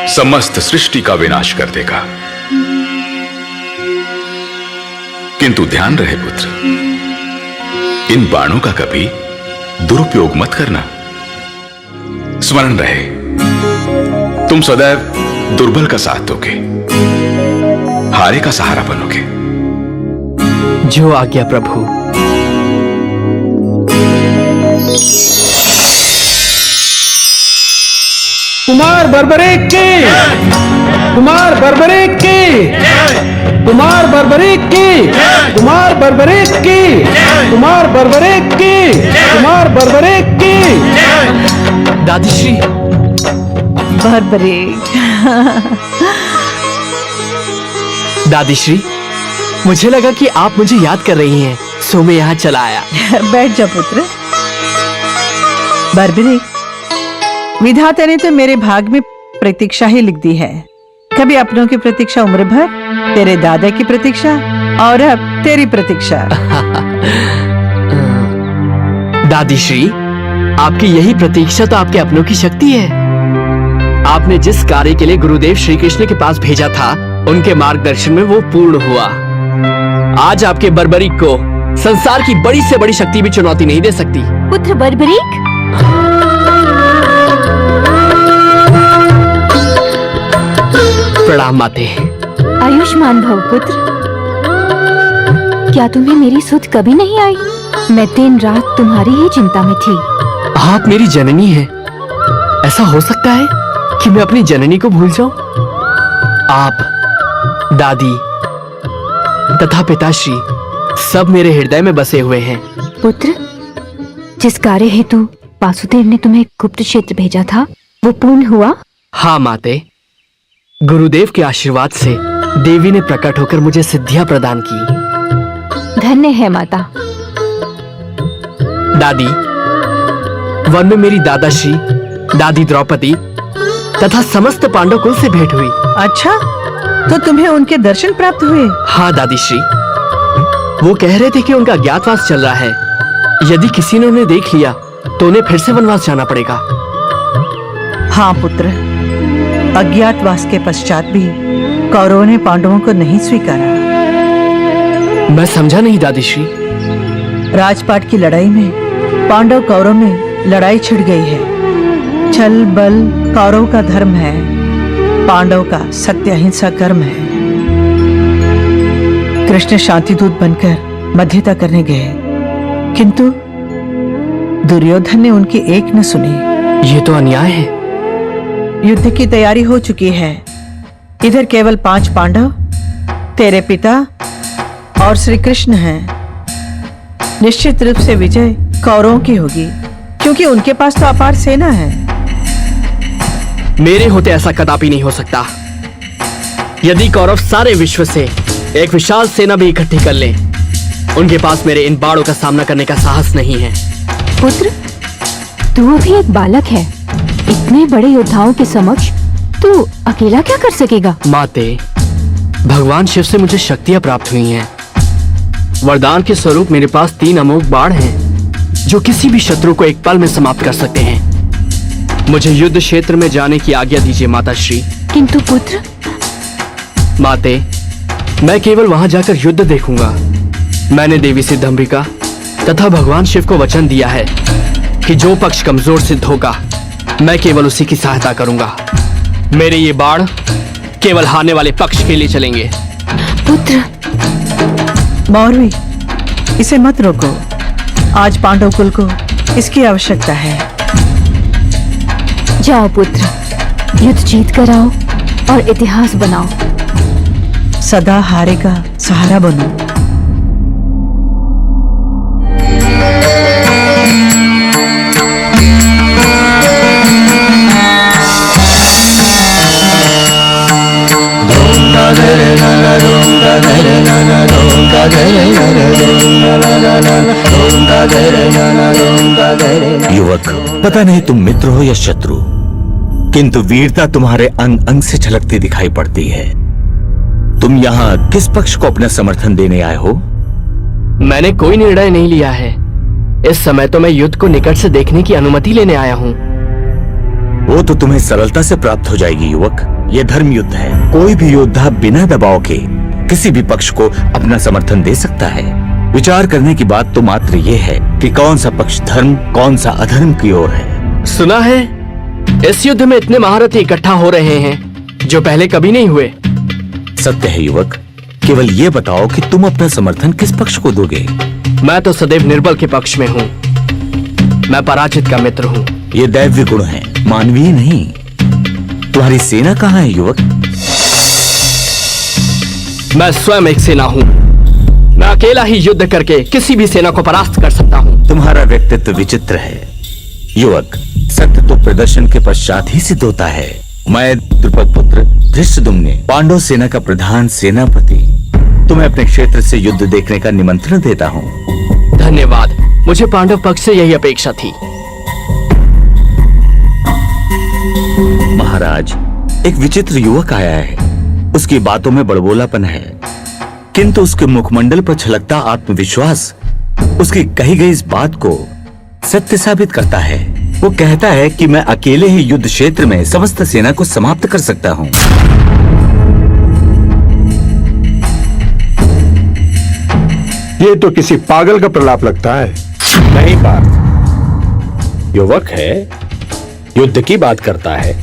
समस्त सृष्टि का विनाश कर देगा। किंतु ध्यान रहे पुत्र, इन बाणों का कभी दुरुपयोग मत करना। स्मरण रहे, तुम सदैव दुर्बल का साथ दोगे, हारे का सहारा बनोगे। जो आज्ञा प्रभु। कुमार बर्बरीक की, कुमार बर्बरीक की, कुमार बर्बरीक की, कुमार बर्बरीक की, कुमार बर्बरीक की, कुमार बर्बरीक की। दादीश्री, बर्बरीक। दादीश्री, मुझे लगा कि आप मुझे याद कर रही हैं, सो मैं यहाँ चला आया। बैठ जा पुत्र। बर्बरीक, विधाता ने तो मेरे भाग में प्रतीक्षा ही लिख दी है। कभी अपनों की प्रतीक्षा उम्र भर, तेरे दादा की प्रतीक्षा, और अब तेरी प्रतीक्षा। दादीश्री, आपकी यही प्रतीक्षा तो आपके अपनों की शक्ति है। आपने जिस कार्य के लिए गुरुदेव श्री कृष्ण के पास भेजा था, उनके मार्गदर्शन में वो पूर्ण हुआ। आज आपके बर्बरीक को संसार की बड़ी से बड़ी शक्ति भी चुनौती नहीं दे सकती। पुत्र बर्बरीक, प्रणाम माते। आयुष्मान भव पुत्र। क्या तुम्हें मेरी सुध कभी नहीं आई? मैं दिन रात तुम्हारी ही चिंता में थी। आप मेरी जननी हैं। ऐसा हो सकता है कि मैं अपनी जननी को भूल जाऊं? आप, दादी तथा पिताश्री सब मेरे हृदय में बसे हुए हैं। पुत्र, जिस कार्य हेतु वासुदेव ने तुम्हें गुप्त क्षेत्र भेजा था, वो पूर्ण हुआ? हाँ माते, गुरुदेव के आशीर्वाद से देवी ने प्रकट होकर मुझे सिद्धियां प्रदान की। धन्य है माता। दादी, वन में मेरी दादाश्री, दादी द्रौपदी तथा समस्त पांडव कुल से भेंट हुई। अच्छा, तो तुम्हें उनके दर्शन प्राप्त हुए? हाँ दादीश्री, वो कह रहे थे कि उनका अज्ञातवास चल रहा है। यदि किसी ने उन्हें देख लिया तो उन्हें फिर से वनवास जाना पड़ेगा। हाँ पुत्र, अज्ञातवास के पश्चात भी कौरवों ने पांडवों को नहीं स्वीकारा। मैं समझा नहीं दादीश्री। राजपाट की लड़ाई में पांडव कौरव में लड़ाई छिड़ गई है। छल बल कौरव का धर्म है, पांडव का सत्य अहिंसा कर्म है। कृष्ण शांतिदूत बनकर मध्यता करने गए, किंतु दुर्योधन ने उनकी एक न सुनी। ये तो अन्याय है। युद्ध की तैयारी हो चुकी है। इधर केवल 5 पांडव, तेरे पिता और श्री कृष्ण हैं। निश्चित रूप से विजय कौरवों की होगी, क्योंकि उनके पास तो अपार सेना है। मेरे होते ऐसा कदापि नहीं हो सकता। यदि कौरव सारे विश्व से एक विशाल सेना भी इकट्ठी कर लें, उनके पास मेरे इन बाणों का सामना करने का साहस नहीं है। पुत्र, तू अभी एक बालक है। इतने बड़े योद्धाओं के समक्ष तू अकेला क्या कर सकेगा? माते, भगवान शिव से मुझे शक्तियां प्राप्त हुई हैं। वरदान के स्वरूप मेरे पास 3 अमोघ बाण हैं, जो किसी भी शत्रु को एक पल में समाप्त कर सकते हैं। मुझे युद्ध क्षेत्र में जाने की आज्ञा दीजिए माताश्री। किंतु पुत्र, माते, मैं केवल वहां जाकर युद्ध देखूंगा। मैंने देवी सिद्धंबिका तथा भगवान शिव को वचन दिया है कि जो पक्ष कमजोर सिद्ध होगा, मैं केवल उसी की सहायता करूंगा। मेरे ये बाण केवल हारने वाले पक्ष के लिए चलेंगे। पुत्र, मौरवी, इसे मत रोको। आज पांडव कुल को इसकी आवश्यकता है। जाओ पुत्र, युद्ध जीत कर आओ और इतिहास बनाओ। सदा हारे का सहारा बनो। युवक, पता नहीं तुम मित्र हो या शत्रु, किंतु वीरता तुम्हारे अंग अंग से झलकती दिखाई पड़ती है। तुम यहाँ किस पक्ष को अपना समर्थन देने आए हो? मैंने कोई निर्णय नहीं लिया है। इस समय तो मैं युद्ध को निकट से देखने की अनुमति लेने आया हूँ। वो तो तुम्हें सरलता से प्राप्त हो जाएगी युवक। ये धर्म युद्ध है। कोई भी योद्धा बिना दबाव के किसी भी पक्ष को अपना समर्थन दे सकता है। विचार करने की बात तो मात्र ये है कि कौन सा पक्ष धर्म, कौन सा अधर्म की ओर है। सुना है इस युद्ध में इतने महारथी इकट्ठा हो रहे हैं जो पहले कभी नहीं हुए। सत्य है युवक, केवल ये बताओ कि तुम अपना समर्थन किस पक्ष को दोगे? मैं तो सदैव निर्बल के पक्ष में हूँ। मैं पराजित का मित्र हूँ। ये दैव्य गुण है, मानवीय नहीं। तुम्हारी सेना कहाँ है युवक? मैं स्वयं एक सेना हूं। मैं अकेला ही युद्ध करके किसी भी सेना को परास्त कर सकता हूं। तुम्हारा व्यक्तित्व विचित्र है युवक। सत्य तो प्रदर्शन के पश्चात ही सिद्ध होता है। मैं द्रुपद पुत्र धृष्टद्युम्न, पांडव सेना का प्रधान सेनापति, तुम्हें अपने क्षेत्र से युद्ध देखने का निमंत्रण देता हूँ। धन्यवाद, मुझे पांडव पक्ष से यही अपेक्षा थी। महाराज, एक विचित्र युवक आया है। उसकी बातों में बड़बोलापन है, किंतु उसके मुखमंडल पर छलकता आत्मविश्वास उसकी कही गई इस बात को सत्य साबित करता है। वो कहता है कि मैं अकेले ही युद्ध क्षेत्र में समस्त सेना को समाप्त कर सकता हूँ। ये तो किसी पागल का प्रलाप लगता है। नहीं पार्थ, युवक है, युद्ध की बात करता है।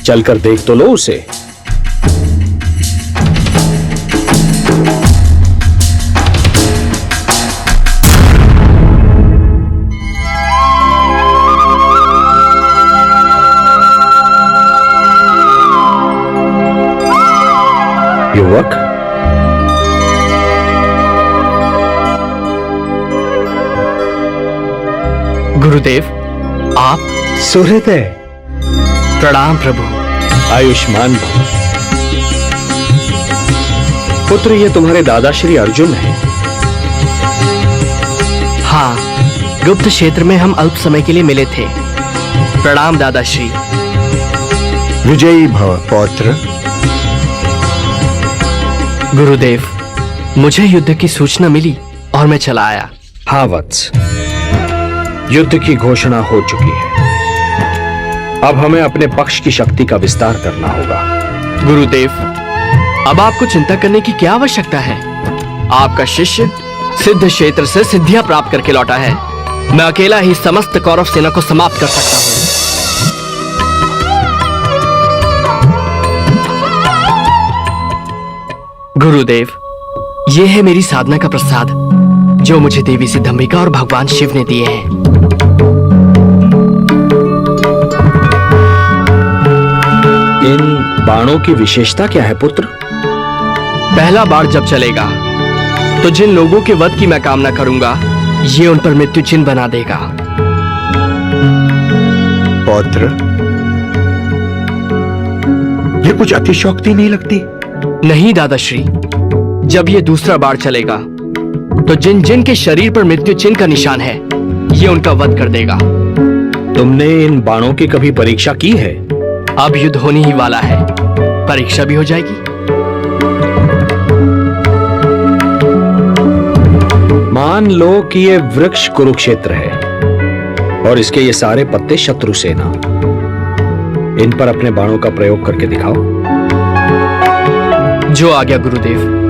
चलकर देख तो लो उसे। युवक, गुरुदेव, आप? सुहृदय, प्रणाम प्रभु। आयुष्मान भव। पुत्र, ये तुम्हारे दादा श्री अर्जुन हैं। हाँ, गुप्त क्षेत्र में हम अल्प समय के लिए मिले थे। प्रणाम दादाश्री। विजयी भव पौत्र। गुरुदेव, मुझे युद्ध की सूचना मिली और मैं चला आया। हाँ वत्स, युद्ध की घोषणा हो चुकी है। अब हमें अपने पक्ष की शक्ति का विस्तार करना होगा। गुरुदेव, अब आपको चिंता करने की क्या आवश्यकता है? आपका शिष्य सिद्ध क्षेत्र से सिद्धियां प्राप्त करके लौटा है। मैं अकेला ही समस्त कौरव सेना को समाप्त कर सकता हूं। गुरुदेव, यह है मेरी साधना का प्रसाद जो मुझे देवी सिद्धंबिका और भगवान शिव ने दिए हैं। इन बाणों की विशेषता क्या है पुत्र? पहला बाण जब चलेगा तो जिन लोगों के वध की मैं कामना करूंगा, ये उन पर मृत्यु चिन्ह बना देगा। पौत्र, ये कुछ अतिशयोक्ति नहीं लगती? नहीं दादाश्री, जब ये दूसरा बाण चलेगा तो जिन जिन के शरीर पर मृत्यु चिन्ह का निशान है, ये उनका वध कर देगा। तुमने इन बाणों की कभी परीक्षा की है? अब युद्ध होने ही वाला है, परीक्षा भी हो जाएगी। मान लो कि ये वृक्ष कुरुक्षेत्र है और इसके ये सारे पत्ते शत्रु सेना। इन पर अपने बाणों का प्रयोग करके दिखाओ। जो आ गया गुरुदेव।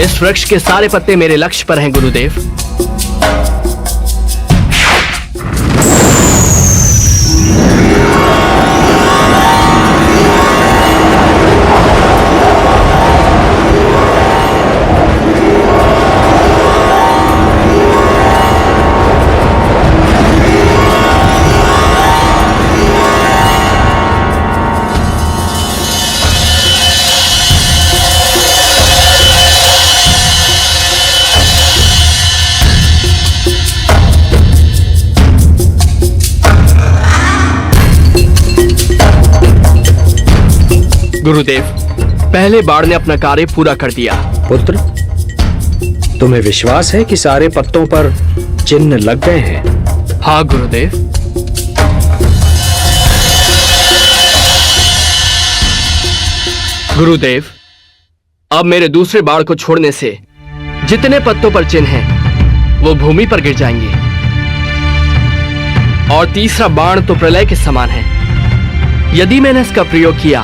इस वृक्ष के सारे पत्ते मेरे लक्ष्य पर हैं गुरुदेव। गुरुदेव, पहले बाण ने अपना कार्य पूरा कर दिया। पुत्र, तुम्हें विश्वास है कि सारे पत्तों पर चिन्ह लग गए हैं? हाँ गुरुदेव। गुरुदेव, अब मेरे दूसरे बाण को छोड़ने से जितने पत्तों पर चिन्ह हैं, वो भूमि पर गिर जाएंगे। और तीसरा बाण तो प्रलय के समान है, यदि मैंने इसका प्रयोग किया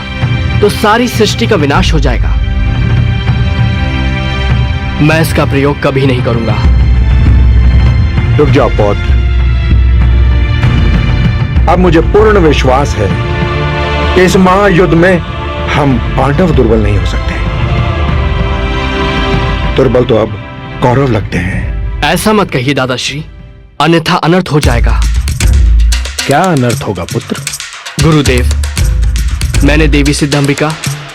तो सारी सृष्टि का विनाश हो जाएगा। मैं इसका प्रयोग कभी नहीं करूंगा। रुक जाओ पौत्र। अब मुझे पूर्ण विश्वास है कि इस महायुद्ध में हम पांडव दुर्बल नहीं हो सकते। दुर्बल तो अब कौरव लगते हैं। ऐसा मत कहिए दादाश्री, अन्यथा अनर्थ हो जाएगा। क्या अनर्थ होगा पुत्र? गुरुदेव, मैंने देवी सिद्धम्बिका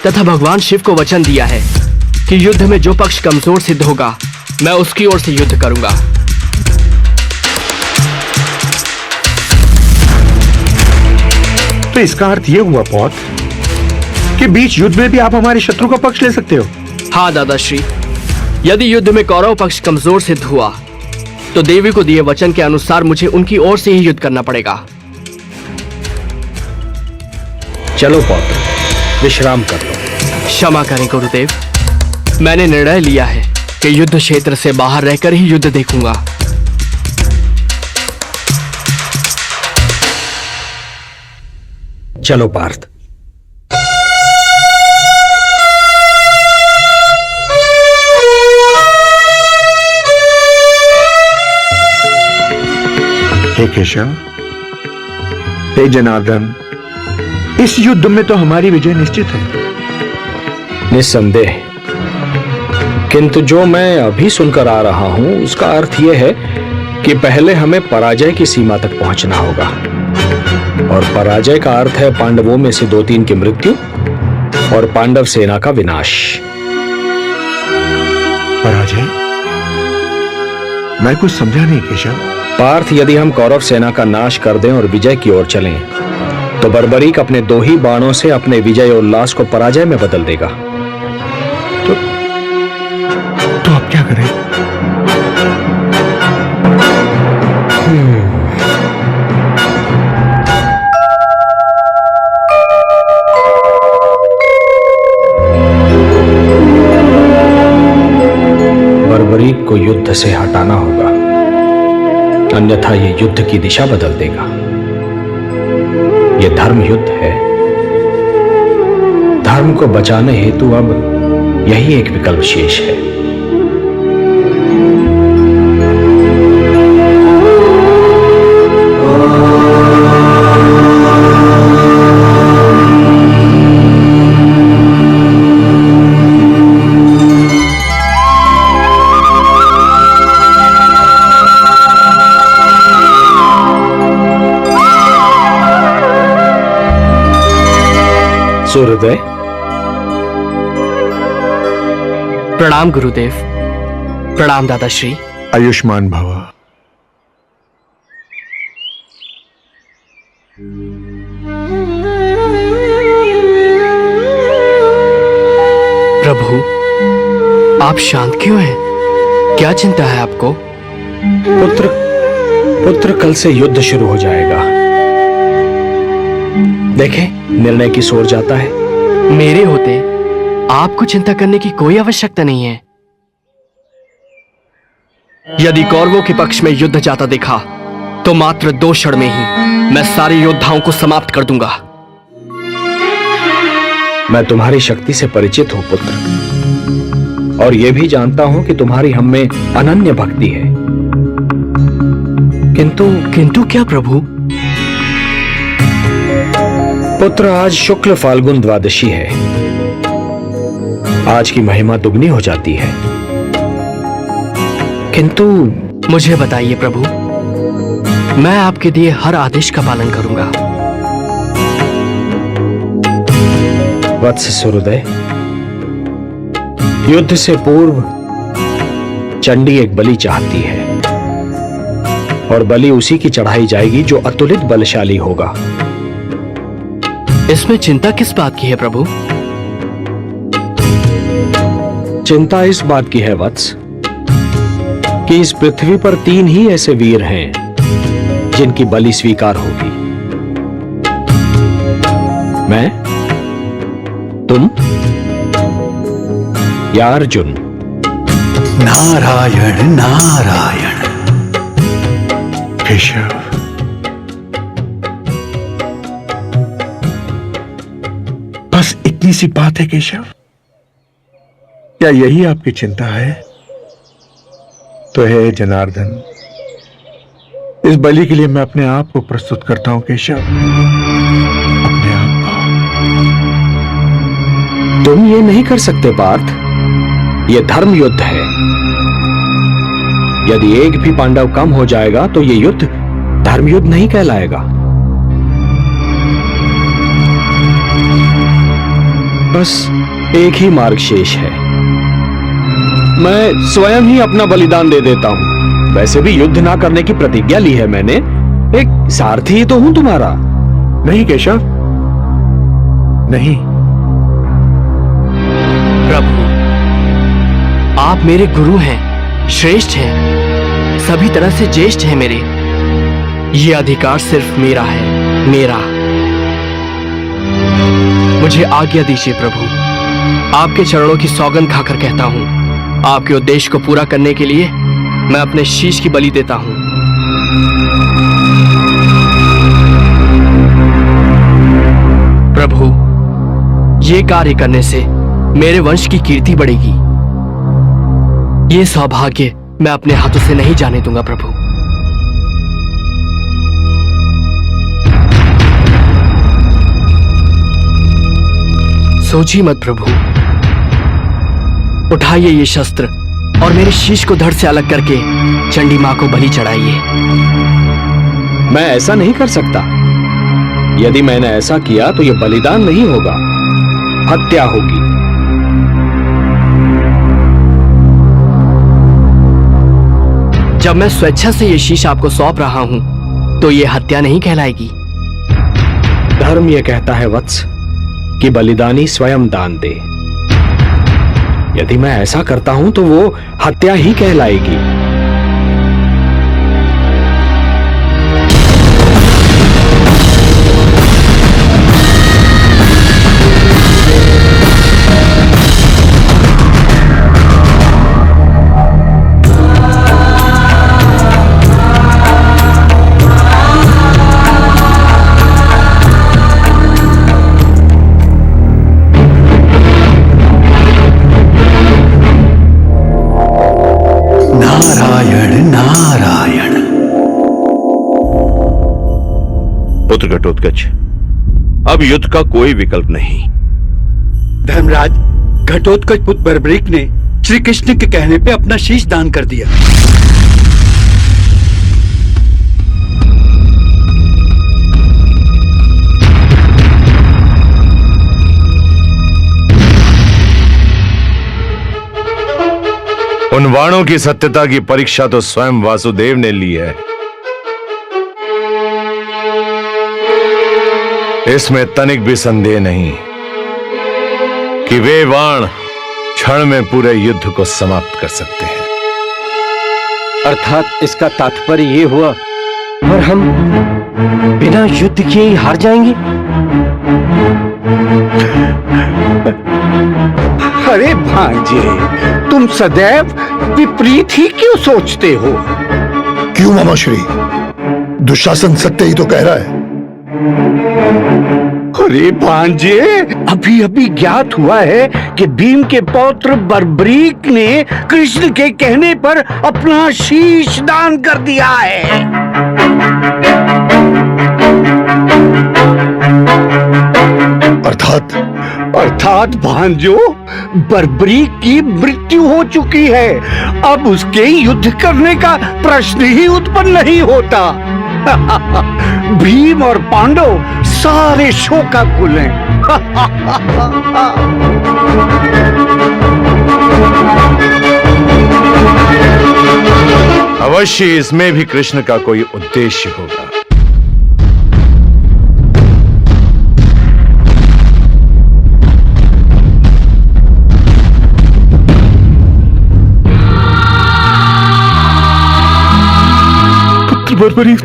तथा भगवान शिव को वचन दिया है कि युद्ध में जो पक्ष कमजोर सिद्ध होगा मैं उसकी ओर से युद्ध करूंगा। तो इसका अर्थ यह हुआ पौत्र कि बीच युद्ध में भी आप हमारे शत्रु का पक्ष ले सकते हो। हाँ दादाश्री, यदि युद्ध में कौरव पक्ष कमजोर सिद्ध हुआ तो देवी को दिए वचन के अनुसार मुझे उनकी ओर से ही युद्ध करना पड़ेगा। चलो पौत्र, विश्राम कर लो। क्षमा करें गुरुदेव, मैंने निर्णय लिया है कि युद्ध क्षेत्र से बाहर रहकर ही युद्ध देखूंगा। चलो पार्थ। हे केशव, हे जनार्दन, इस युद्ध में तो हमारी विजय निश्चित है। निस्संदेह, किंतु जो मैं अभी सुनकर आ रहा हूं उसका अर्थ यह है कि पहले हमें पराजय की सीमा तक पहुंचना होगा, और पराजय का अर्थ है पांडवों में से 2-3 की मृत्यु और पांडव सेना का विनाश। पराजय? मैं कुछ समझा नहीं केशव। पार्थ, यदि हम कौरव सेना का नाश कर दें और विजय की ओर चलें तो बर्बरीक अपने 2 ही बाणों से अपने विजय उल्लास को पराजय में बदल देगा। तो अब क्या करें? बर्बरीक को युद्ध से हटाना होगा, अन्यथा यह युद्ध की दिशा बदल देगा। यह धर्म युद्ध है। धर्म को बचाने हेतु अब यही एक विकल्प शेष है। सूर्योदय। प्रणाम गुरुदेव। प्रणाम दादाश्री। आयुष्मान भव। प्रभु, आप शांत क्यों हैं? क्या चिंता है आपको? पुत्र, कल से युद्ध शुरू हो जाएगा। देखें, निर्णय की ओर जाता है। मेरे होते आपको चिंता करने की कोई आवश्यकता नहीं है। यदि कौरवों के पक्ष में युद्ध जाता देखा तो मात्र 2 क्षण में ही मैं सारे योद्धाओं को समाप्त कर दूंगा। मैं तुम्हारी शक्ति से परिचित हूं पुत्र, और यह भी जानता हूं कि तुम्हारी हम में अनन्य भक्ति है। किंतु क्या प्रभु? पुत्र, आज शुक्ल फाल्गुन द्वादशी है। आज की महिमा दुगनी हो जाती है। किंतु मुझे बताइए प्रभु, मैं आपके दिए हर आदेश का पालन करूंगा। वत्स सूर्योदय, युद्ध से पूर्व चंडी एक बलि चाहती है, और बलि उसी की चढ़ाई जाएगी जो अतुलित बलशाली होगा। इसमें चिंता किस बात की है प्रभु? चिंता इस बात की है वत्स कि इस पृथ्वी पर 3 ही ऐसे वीर हैं जिनकी बलि स्वीकार होगी। मैं, तुम या अर्जुन। नारायण नारायण। केशव, इतनी सी बात है केशव, क्या यही आपकी चिंता है? तो हे जनार्दन, इस बलि के लिए मैं अपने आप को प्रस्तुत करता हूं केशव, अपने आप को। तुम ये नहीं कर सकते पार्थ, ये धर्म युद्ध है। यदि एक भी पांडव कम हो जाएगा तो ये युद्ध धर्म युद्ध नहीं कहलाएगा। बस एक ही मार्ग शेष है, मैं स्वयं ही अपना बलिदान दे देता हूं। वैसे भी युद्ध ना करने की प्रतिज्ञा ली है मैंने, एक सारथी ही तो हूं तुम्हारा। नहीं केशव, नहीं। प्रभु, आप मेरे गुरु हैं, श्रेष्ठ हैं, सभी तरह से ज्येष्ठ हैं मेरे। ये अधिकार सिर्फ मेरा है, मेरा। मुझे आज्ञा दीजिए प्रभु, आपके चरणों की सौगंध खाकर कहता हूं, आपके उद्देश्य को पूरा करने के लिए मैं अपने शीश की बलि देता हूं। प्रभु, ये कार्य करने से मेरे वंश की कीर्ति बढ़ेगी। ये सौभाग्य मैं अपने हाथों से नहीं जाने दूंगा प्रभु। सोचिए मत प्रभु, उठाइए ये शस्त्र और मेरे शीश को धड़ से अलग करके चंडी मां को बलि चढ़ाइए। मैं ऐसा नहीं कर सकता। यदि मैंने ऐसा किया तो यह बलिदान नहीं होगा, हत्या होगी। जब मैं स्वेच्छा से ये शीश आपको सौंप रहा हूं तो यह हत्या नहीं कहलाएगी। धर्म यह कहता है वत्स कि बलिदानी स्वयं दान दे। यदि मैं ऐसा करता हूं तो वो हत्या ही कहलाएगी। पुत्र घटोत्कच, अब युद्ध का कोई विकल्प नहीं। धर्मराज, घटोत्कच पुत्र बर्बरीक ने श्री कृष्ण के कहने पे अपना शीश दान कर दिया। उन वाणों की सत्यता की परीक्षा तो स्वयं वासुदेव ने ली है। इसमें तनिक भी संदेह नहीं कि वे बाण क्षण में पूरे युद्ध को समाप्त कर सकते हैं। अर्थात इसका तात्पर्य ये हुआ और हम बिना युद्ध किए ही हार जाएंगे। अरे भांजे, तुम सदैव विपरीत ही क्यों सोचते हो? क्यों मामाश्री, दुशासन सत्य ही तो कह रहा है। अरे भांजे, अभी अभी ज्ञात हुआ है कि भीम के पौत्र बर्बरीक ने कृष्ण के कहने पर अपना शीश दान कर दिया है। अर्थात भांजो, बर्बरीक की मृत्यु हो चुकी है। अब उसके युद्ध करने का प्रश्न ही उत्पन्न नहीं होता। भीम और पांडव सारे शोकाकुल हैं। अवश्य इसमें भी कृष्ण का कोई उद्देश्य होगा। बर्बरीक,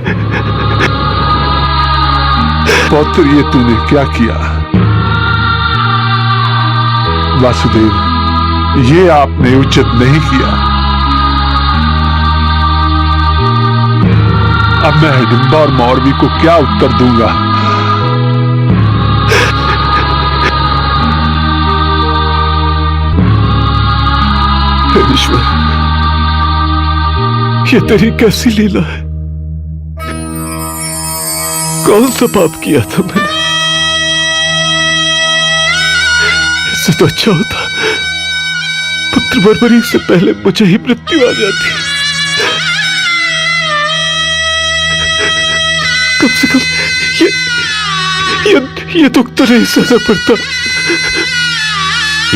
पौत्र, ये तूने क्या किया? वासुदेव, ये आपने उचित नहीं किया। अब मैं हिडिंबा और मौरवी को क्या उत्तर दूंगा? हे ईश्वर, ये तेरी कैसी लीला है? कौन सा पाप किया था मैंने? इससे तो अच्छा होता पुत्र बर्बरी से पहले मुझे ही मृत्यु आ जाती। कम से कम ये दुख तो नहीं सहना पड़ता।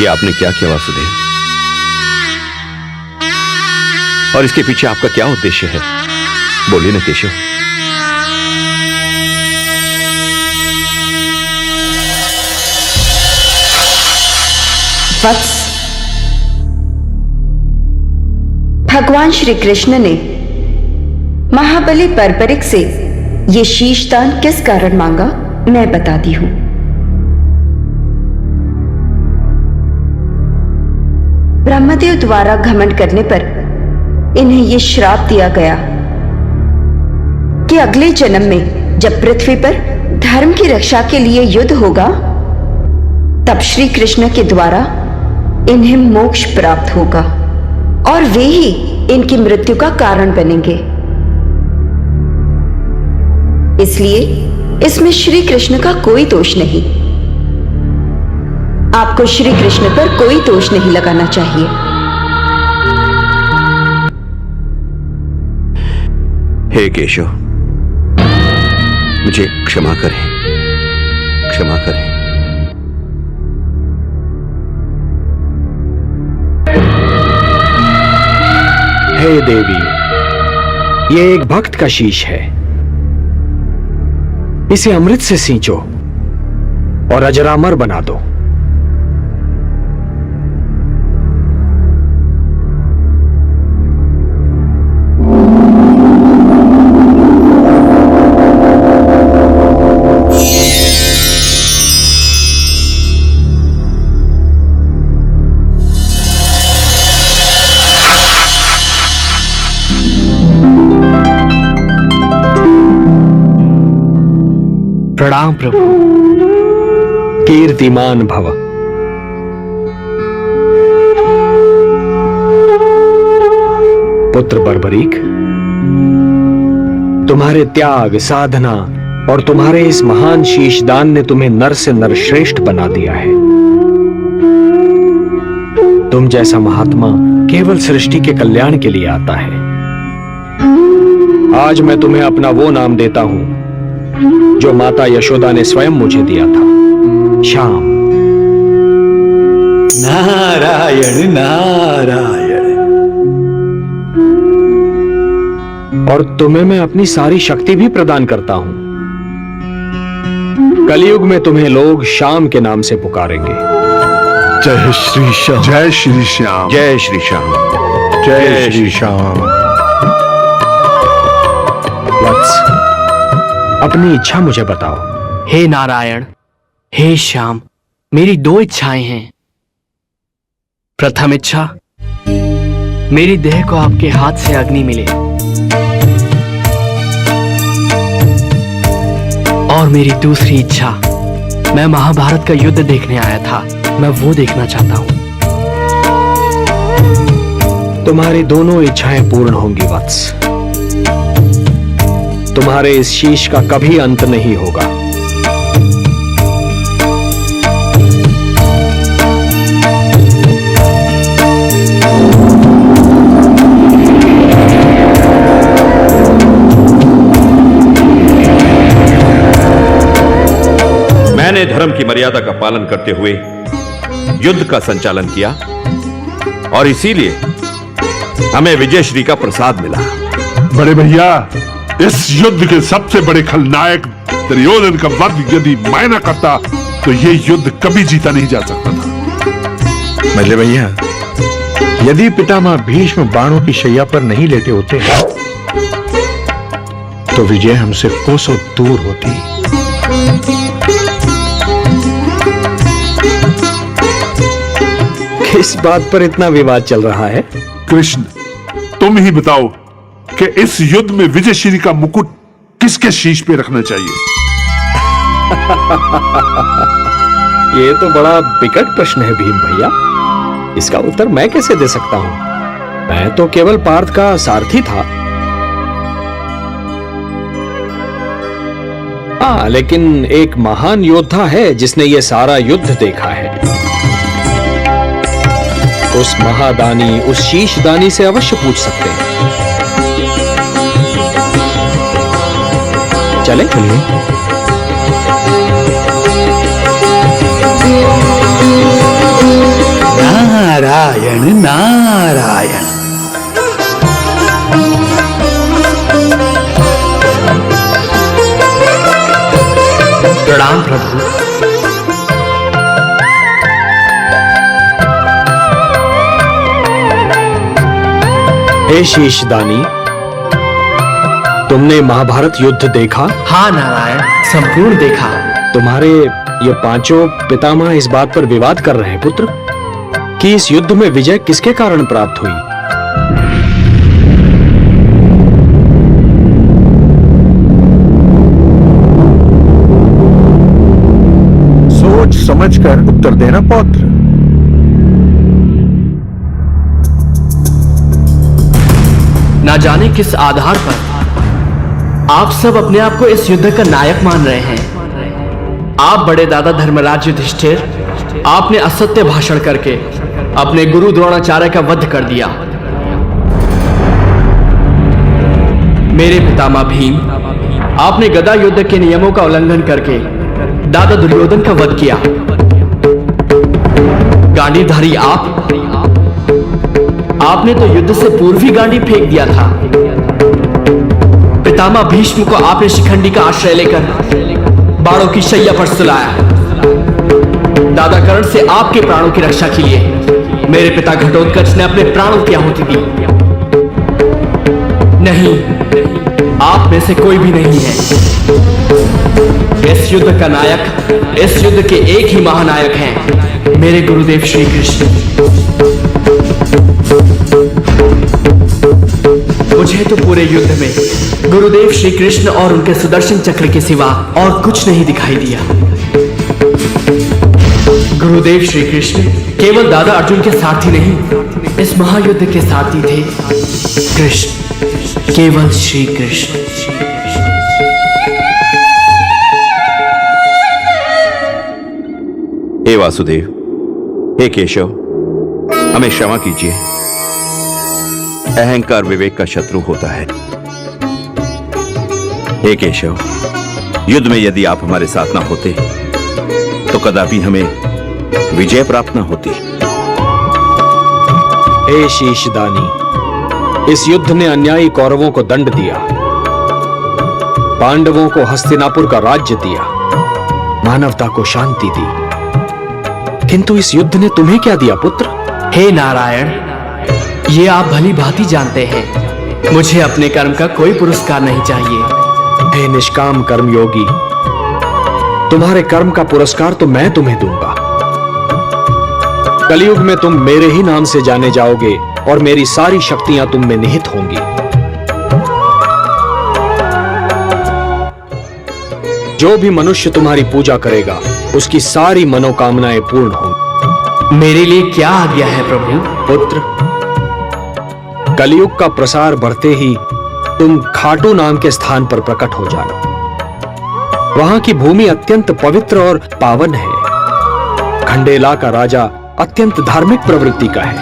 ये आपने क्या किया वासुदेव? और इसके पीछे आपका क्या उद्देश्य है? बोलिए ना केशव। वत्स, भगवान श्री कृष्ण ने महाबली बर्बरिक से ये शीशदान किस कारण मांगा, मैं बताती हूं। ब्रह्मदेव द्वारा घमंड करने पर इन्हें यह श्राप दिया गया कि अगले जन्म में जब पृथ्वी पर धर्म की रक्षा के लिए युद्ध होगा, तब श्री कृष्ण के द्वारा इन्हें मोक्ष प्राप्त होगा और वे ही इनकी मृत्यु का कारण बनेंगे। इसलिए इसमें श्री कृष्ण का कोई दोष नहीं। आपको श्री कृष्ण पर कोई दोष नहीं लगाना चाहिए। हे केशव, मुझे क्षमा करें, क्षमा करें। हे देवी, ये एक भक्त का शीश है। इसे अमृत से सींचो और अजरामर बना दो। प्रणाम प्रभु, कीर्तिमान भव। पुत्र बर्बरीक, तुम्हारे त्याग, साधना और तुम्हारे इस महान शीशदान ने तुम्हें नर से नरश्रेष्ठ बना दिया है। तुम जैसा महात्मा केवल सृष्टि के कल्याण के लिए आता है। आज मैं तुम्हें अपना वो नाम देता हूं जो माता यशोदा ने स्वयं मुझे दिया था, श्याम। नारायण नारायण। और तुम्हें मैं अपनी सारी शक्ति भी प्रदान करता हूं। कलयुग में तुम्हें लोग श्याम के नाम से पुकारेंगे। जय श्री श्याम, जय श्री श्याम, जय श्री श्याम, जय श्री श्याम। वत्स, अपनी इच्छा मुझे बताओ। हे नारायण, हे श्याम, मेरी दो इच्छाएं हैं। प्रथम इच्छा, मेरी देह को आपके हाथ से अग्नि मिले, और मेरी दूसरी इच्छा, मैं महाभारत का युद्ध देखने आया था, मैं वो देखना चाहता हूं। तुम्हारी दोनों इच्छाएं पूर्ण होंगी वत्स। तुम्हारे इस शीश का कभी अंत नहीं होगा। मैंने धर्म की मर्यादा का पालन करते हुए युद्ध का संचालन किया और इसीलिए हमें विजयश्री का प्रसाद मिला। बड़े भैया, इस युद्ध के सबसे बड़े खलनायक दुर्योधन का वध यदि मैं न करता तो ये युद्ध कभी जीता नहीं जा सकता था। मल्ले भैया, यदि पितामह भीष्म बाणों की शैया पर नहीं लेटे होते तो विजय हमसे कोसों दूर होती। किस बात पर इतना विवाद चल रहा है? कृष्ण, तुम ही बताओ कि इस युद्ध में विजयश्री का मुकुट किसके शीश पे रखना चाहिए? ये तो बड़ा विकट प्रश्न है भीम भैया। इसका उत्तर मैं कैसे दे सकता हूं? मैं तो केवल पार्थ का सारथी था। हाँ, लेकिन एक महान योद्धा है जिसने ये सारा युद्ध देखा है। उस महादानी, उस शीशदानी से अवश्य पूछ सकते हैं। चले चलिए। नारायण नारायण। प्रणाम प्रभु। हे शीशदानी, तुमने महाभारत युद्ध देखा? हाँ नारायण, संपूर्ण देखा। तुम्हारे ये पांचों पितामह इस बात पर विवाद कर रहे हैं पुत्र कि इस युद्ध में विजय किसके कारण प्राप्त हुई। सोच समझकर उत्तर देना पौत्र। ना जाने किस आधार पर आप सब अपने आप को इस युद्ध का नायक मान रहे हैं। आप बड़े दादा धर्मराज युधिष्ठिर, आपने असत्य भाषण करके अपने गुरु द्रोणाचार्य का वध कर दिया। मेरे पितामह भीम, आपने गदा युद्ध के नियमों का उल्लंघन करके दादा दुर्योधन का वध किया। गांडीधारी आपने तो युद्ध से पूर्व ही गांडी फेंक दिया था। पितामह भीष्म को आपने शिखंडी का आश्रय लेकर बाणों की शैया पर सुलाया। दादा कर्ण से आपके प्राणों की रक्षा के लिए मेरे पिता घटोत्कच ने अपने प्राणों की आहुति दी। नहीं, आप में से कोई भी नहीं है। इस युद्ध का नायक, इस युद्ध के एक ही महानायक हैं, मेरे गुरुदेव श्री कृष्ण। मुझे तो पूरे युद्ध में गुरुदेव श्री कृष्ण और उनके सुदर्शन चक्र के सिवा और कुछ नहीं दिखाई दिया। गुरुदेव श्री कृष्ण केवल दादा अर्जुन के सारथी नहीं, इस महायुद्ध के सारथी थे कृष्ण, केवल श्री कृष्ण। हे वासुदेव, हे केशव, हमें क्षमा कीजिए। अहंकार विवेक का शत्रु होता है। हे केशव, युद्ध में यदि आप हमारे साथ ना होते तो कदापि हमें विजय प्राप्त ना होती। हे शीशदानी, इस युद्ध ने अन्यायी कौरवों को दंड दिया, पांडवों को हस्तिनापुर का राज्य दिया, मानवता को शांति दी। किंतु इस युद्ध ने तुम्हें क्या दिया पुत्र? हे नारायण, ये आप भली भांति जानते हैं, मुझे अपने कर्म का कोई पुरस्कार नहीं चाहिए। हे निष्काम कर्मयोगी, तुम्हारे कर्म का पुरस्कार तो मैं तुम्हें दूंगा। कलयुग में तुम मेरे ही नाम से जाने जाओगे और मेरी सारी शक्तियां तुम में निहित होंगी। जो भी मनुष्य तुम्हारी पूजा करेगा उसकी सारी मनोकामनाएं पूर्ण होंगी। मेरे लिए क्या आज्ञा है प्रभु? पुत्र, कलयुग का प्रसार बढ़ते ही तुम खाटू नाम के स्थान पर प्रकट हो जाना। वहां की भूमि अत्यंत पवित्र और पावन है। खंडेला का राजा अत्यंत धार्मिक प्रवृत्ति का है।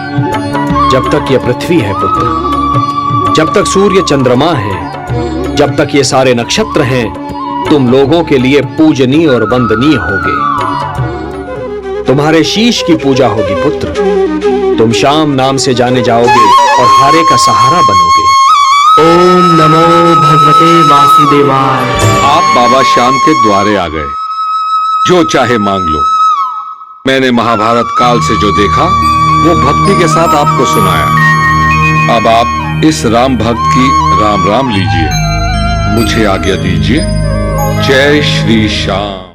जब तक यह पृथ्वी है पुत्र, जब तक सूर्य चंद्रमा है, जब तक ये सारे नक्षत्र हैं, तुम लोगों के लिए पूजनीय और वंदनीय होगे। तुम्हारे शीश की पूजा होगी पुत्र। तुम शाम नाम से जाने जाओगे और हारे का सहारा बनोगे। ओम नमो भगवते वासुदेवाय। आप बाबा श्याम के द्वारे आ गए। जो चाहे मांग लो। मैंने महाभारत काल से जो देखा वो भक्ति के साथ आपको सुनाया। अब आप इस राम भक्त की राम राम लीजिए। मुझे आज्ञा दीजिए। जय श्री श्याम।